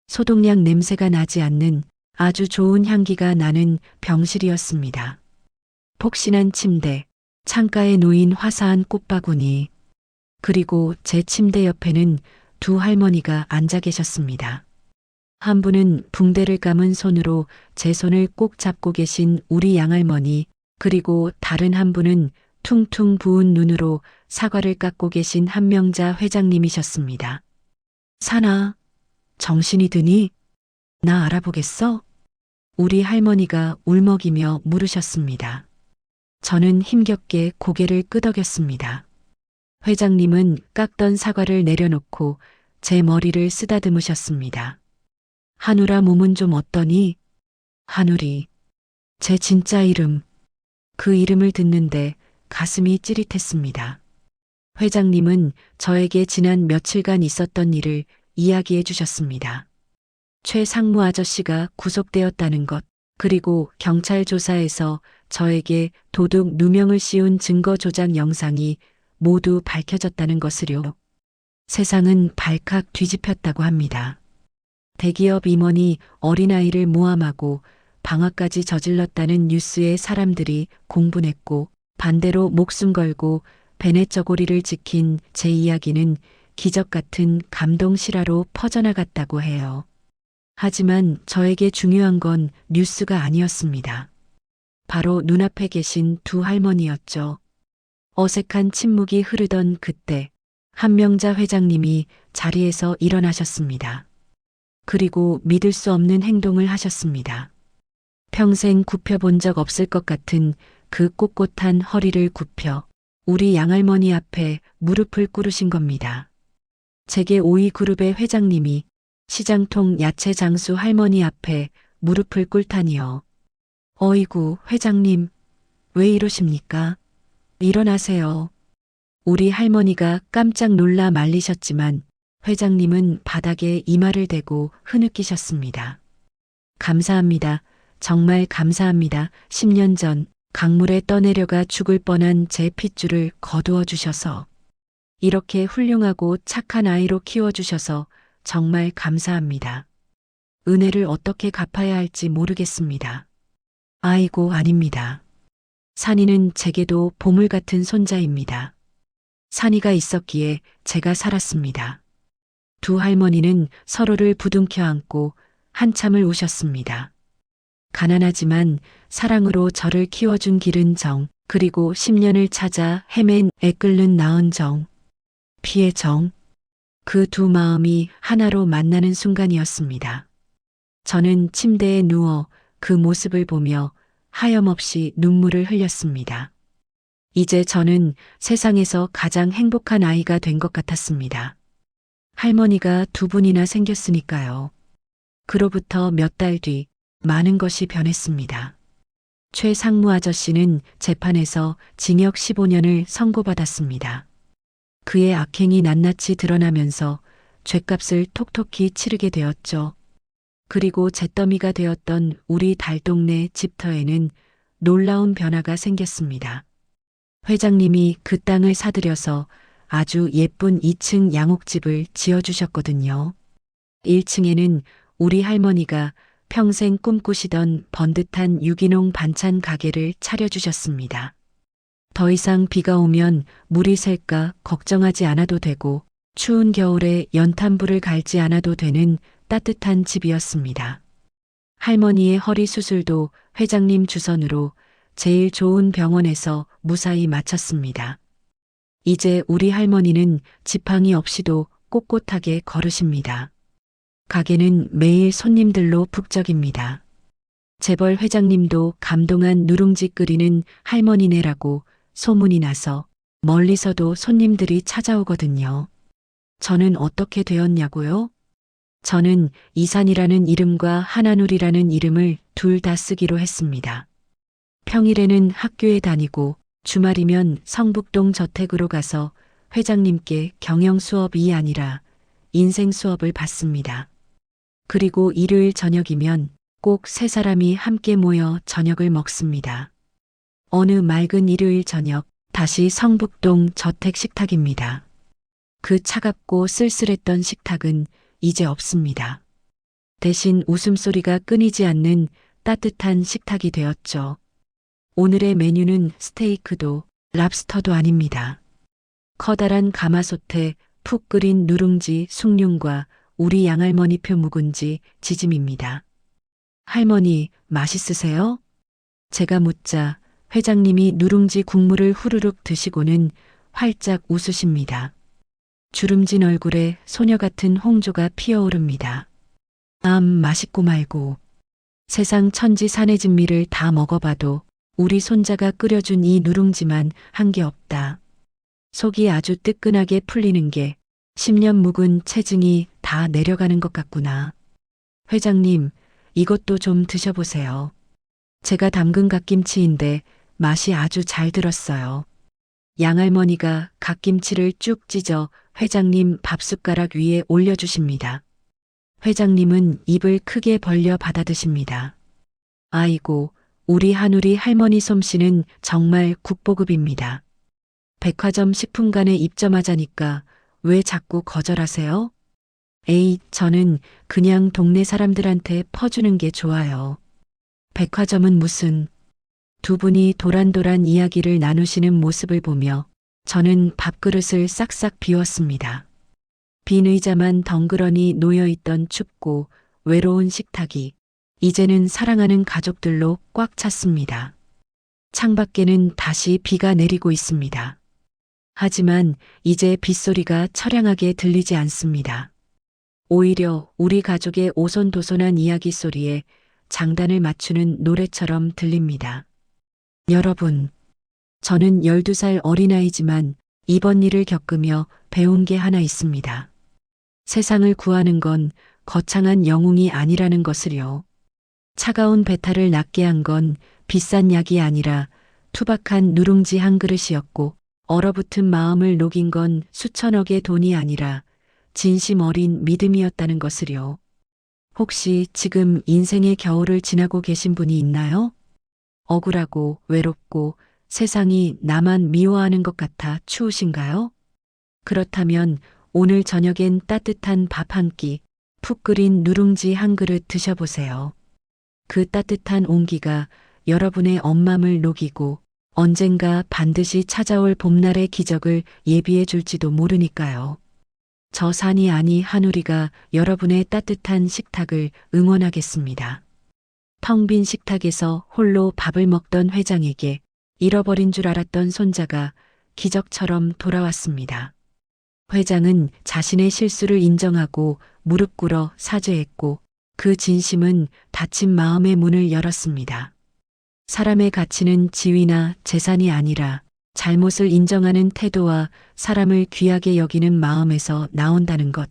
소독약 냄새가 나지 않는 아주 좋은 향기가 나는 병실이었습니다. 폭신한 침대, 창가에 놓인 화사한 꽃바구니, 그리고 제 침대 옆에는 두 할머니가 앉아 계셨습니다. 한 분은 붕대를 감은 손으로 제 손을 꼭 잡고 계신 우리 양할머니, 그리고 다른 한 분은 퉁퉁 부은 눈으로 사과를 깎고 계신 한명자 회장님이셨습니다. 사나, 정신이 드니? 나 알아보겠어? 우리 할머니가 울먹이며 물으셨습니다. 저는 힘겹게 고개를 끄덕였습니다. 회장님은 깎던 사과를 내려놓고 제 머리를 쓰다듬으셨습니다. 한우라 몸은 좀 어떠니? 한우리. 제 진짜 이름. 그 이름을 듣는데 가슴이 찌릿했습니다. 회장님은 저에게 지난 며칠간 있었던 일을 이야기해 주셨습니다. 최 상무 아저씨가 구속되었다는 것, 그리고 경찰 조사에서 저에게 도둑 누명을 씌운 증거 조작 영상이 모두 밝혀졌다는 것을요. 세상은 발칵 뒤집혔다고 합니다. 대기업 임원이 어린아이를 모함하고 방화까지 저질렀다는 뉴스에 사람들이 공분했고, 반대로 목숨 걸고 베넷 저고리를 지킨 제 이야기는 기적 같은 감동 실화로 퍼져나갔다고 해요. 하지만 저에게 중요한 건 뉴스가 아니었습니다. 바로 눈앞에 계신 두 할머니였죠. 어색한 침묵이 흐르던 그때 한명자 회장님이 자리에서 일어나셨습니다. 그리고 믿을 수 없는 행동을 하셨습니다. 평생 굽혀본 적 없을 것 같은 그 꼿꼿한 허리를 굽혀 우리 양할머니 앞에 무릎을 꿇으신 겁니다. 제게 오이그룹의 회장님이 시장통 야채 장수 할머니 앞에 무릎을 꿇다니요. 어이구, 회장님, 왜 이러십니까? 일어나세요. 우리 할머니가 깜짝 놀라 말리셨지만 회장님은 바닥에 이마를 대고 흐느끼셨습니다. 감사합니다. 정말 감사합니다. 10년 전 강물에 떠내려가 죽을 뻔한 제 핏줄을 거두어 주셔서, 이렇게 훌륭하고 착한 아이로 키워주셔서 정말 감사합니다. 은혜를 어떻게 갚아야 할지 모르겠습니다. 아이고, 아닙니다. 산이는 제게도 보물 같은 손자입니다. 산이가 있었기에 제가 살았습니다. 두 할머니는 서로를 부둥켜 안고 한참을 우셨습니다. 가난하지만 사랑으로 저를 키워준 길은 정, 그리고 10년을 찾아 헤맨 애끓는 낳은 정, 피의 정, 그 두 마음이 하나로 만나는 순간이었습니다. 저는 침대에 누워 그 모습을 보며 하염없이 눈물을 흘렸습니다. 이제 저는 세상에서 가장 행복한 아이가 된 것 같았습니다. 할머니가 두 분이나 생겼으니까요. 그로부터 몇 달 뒤 많은 것이 변했습니다. 최 상무 아저씨는 재판에서 징역 15년을 선고받았습니다. 그의 악행이 낱낱이 드러나면서 죗값을 톡톡히 치르게 되었죠. 그리고 잿더미가 되었던 우리 달동네 집터에는 놀라운 변화가 생겼습니다. 회장님이 그 땅을 사들여서 아주 예쁜 2층 양옥집을 지어주셨거든요. 1층에는 우리 할머니가 평생 꿈꾸시던 번듯한 유기농 반찬 가게를 차려주셨습니다. 더 이상 비가 오면 물이 셀까 걱정하지 않아도 되고, 추운 겨울에 연탄불을 갈지 않아도 되는 따뜻한 집이었습니다. 할머니의 허리 수술도 회장님 주선으로 제일 좋은 병원에서 무사히 마쳤습니다. 이제 우리 할머니는 지팡이 없이도 꼿꼿하게 걸으십니다. 가게는 매일 손님들로 북적입니다. 재벌 회장님도 감동한 누룽지 끓이는 할머니네라고 소문이 나서 멀리서도 손님들이 찾아오거든요. 저는 어떻게 되었냐고요? 저는 이산이라는 이름과 한한울이라는 이름을 둘 다 쓰기로 했습니다. 평일에는 학교에 다니고 주말이면 성북동 저택으로 가서 회장님께 경영 수업이 아니라 인생 수업을 받습니다. 그리고 일요일 저녁이면 꼭 세 사람이 함께 모여 저녁을 먹습니다. 어느 맑은 일요일 저녁, 다시 성북동 저택 식탁입니다. 그 차갑고 쓸쓸했던 식탁은 이제 없습니다. 대신 웃음소리가 끊이지 않는 따뜻한 식탁이 되었죠. 오늘의 메뉴는 스테이크도 랍스터도 아닙니다. 커다란 가마솥에 푹 끓인 누룽지 숭늉과 우리 양할머니표 묵은지 지짐입니다. 할머니, 맛있으세요? 제가 묻자 회장님이 누룽지 국물을 후루룩 드시고는 활짝 웃으십니다. 주름진 얼굴에 소녀 같은 홍조가 피어오릅니다. 맛있고 말고. 세상 천지 산해진미를 다 먹어봐도 우리 손자가 끓여준 이 누룽지만 한 게 없다. 속이 아주 뜨끈하게 풀리는 게 10년 묵은 체증이 다 내려가는 것 같구나. 회장님, 이것도 좀 드셔보세요. 제가 담근 갓김치인데 맛이 아주 잘 들었어요. 양할머니가 갓김치를 쭉 찢어 회장님 밥숟가락 위에 올려주십니다. 회장님은 입을 크게 벌려 받아드십니다. 아이고, 우리 한우리 할머니 솜씨는 정말 국보급입니다. 백화점 식품관에 입점하자니까 왜 자꾸 거절하세요? 에이, 저는 그냥 동네 사람들한테 퍼주는 게 좋아요. 백화점은 무슨. 두 분이 도란도란 이야기를 나누시는 모습을 보며 저는 밥그릇을 싹싹 비웠습니다. 빈 의자만 덩그러니 놓여있던 춥고 외로운 식탁이 이제는 사랑하는 가족들로 꽉 찼습니다. 창밖에는 다시 비가 내리고 있습니다. 하지만 이제 빗소리가 처량하게 들리지 않습니다. 오히려 우리 가족의 오손도손한 이야기 소리에 장단을 맞추는 노래처럼 들립니다. 여러분, 저는 12살 어린아이지만 이번 일을 겪으며 배운 게 하나 있습니다. 세상을 구하는 건 거창한 영웅이 아니라는 것을요. 차가운 배탈을 낫게 한 건 비싼 약이 아니라 투박한 누룽지 한 그릇이었고, 얼어붙은 마음을 녹인 건 수천억의 돈이 아니라 진심 어린 믿음이었다는 것을요. 혹시 지금 인생의 겨울을 지나고 계신 분이 있나요? 억울하고 외롭고 세상이 나만 미워하는 것 같아 추우신가요? 그렇다면 오늘 저녁엔 따뜻한 밥 한 끼, 푹 끓인 누룽지 한 그릇 드셔보세요. 그 따뜻한 온기가 여러분의 엄mam을 녹이고 언젠가 반드시 찾아올 봄날의 기적을 예비해 줄지도 모르니까요. 저 산이 아니 한우리가 여러분의 따뜻한 식탁을 응원하겠습니다. 텅 빈 식탁에서 홀로 밥을 먹던 회장에게 잃어버린 줄 알았던 손자가 기적처럼 돌아왔습니다. 회장은 자신의 실수를 인정하고 무릎 꿇어 사죄했고 그 진심은 닫힌 마음의 문을 열었습니다. 사람의 가치는 지위나 재산이 아니라 잘못을 인정하는 태도와 사람을 귀하게 여기는 마음에서 나온다는 것.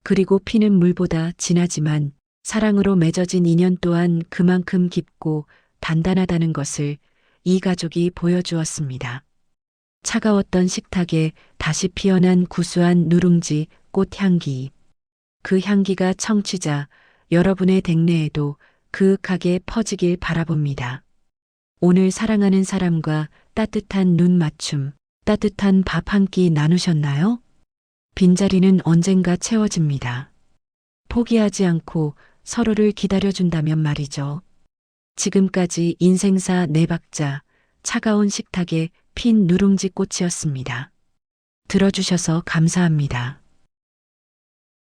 그리고 피는 물보다 진하지만 사랑으로 맺어진 인연 또한 그만큼 깊고 단단하다는 것을 이 가족이 보여주었습니다. 차가웠던 식탁에 다시 피어난 구수한 누룽지 꽃향기. 그 향기가 청취자 여러분의 댁내에도 그윽하게 퍼지길 바라봅니다. 오늘 사랑하는 사람과 따뜻한 눈 맞춤, 따뜻한 밥 한 끼 나누셨나요? 빈자리는 언젠가 채워집니다. 포기하지 않고 서로를 기다려준다면 말이죠. 지금까지 인생사 4박자, 차가운 식탁에 핀 누룽지 꽃이었습니다. 들어주셔서 감사합니다.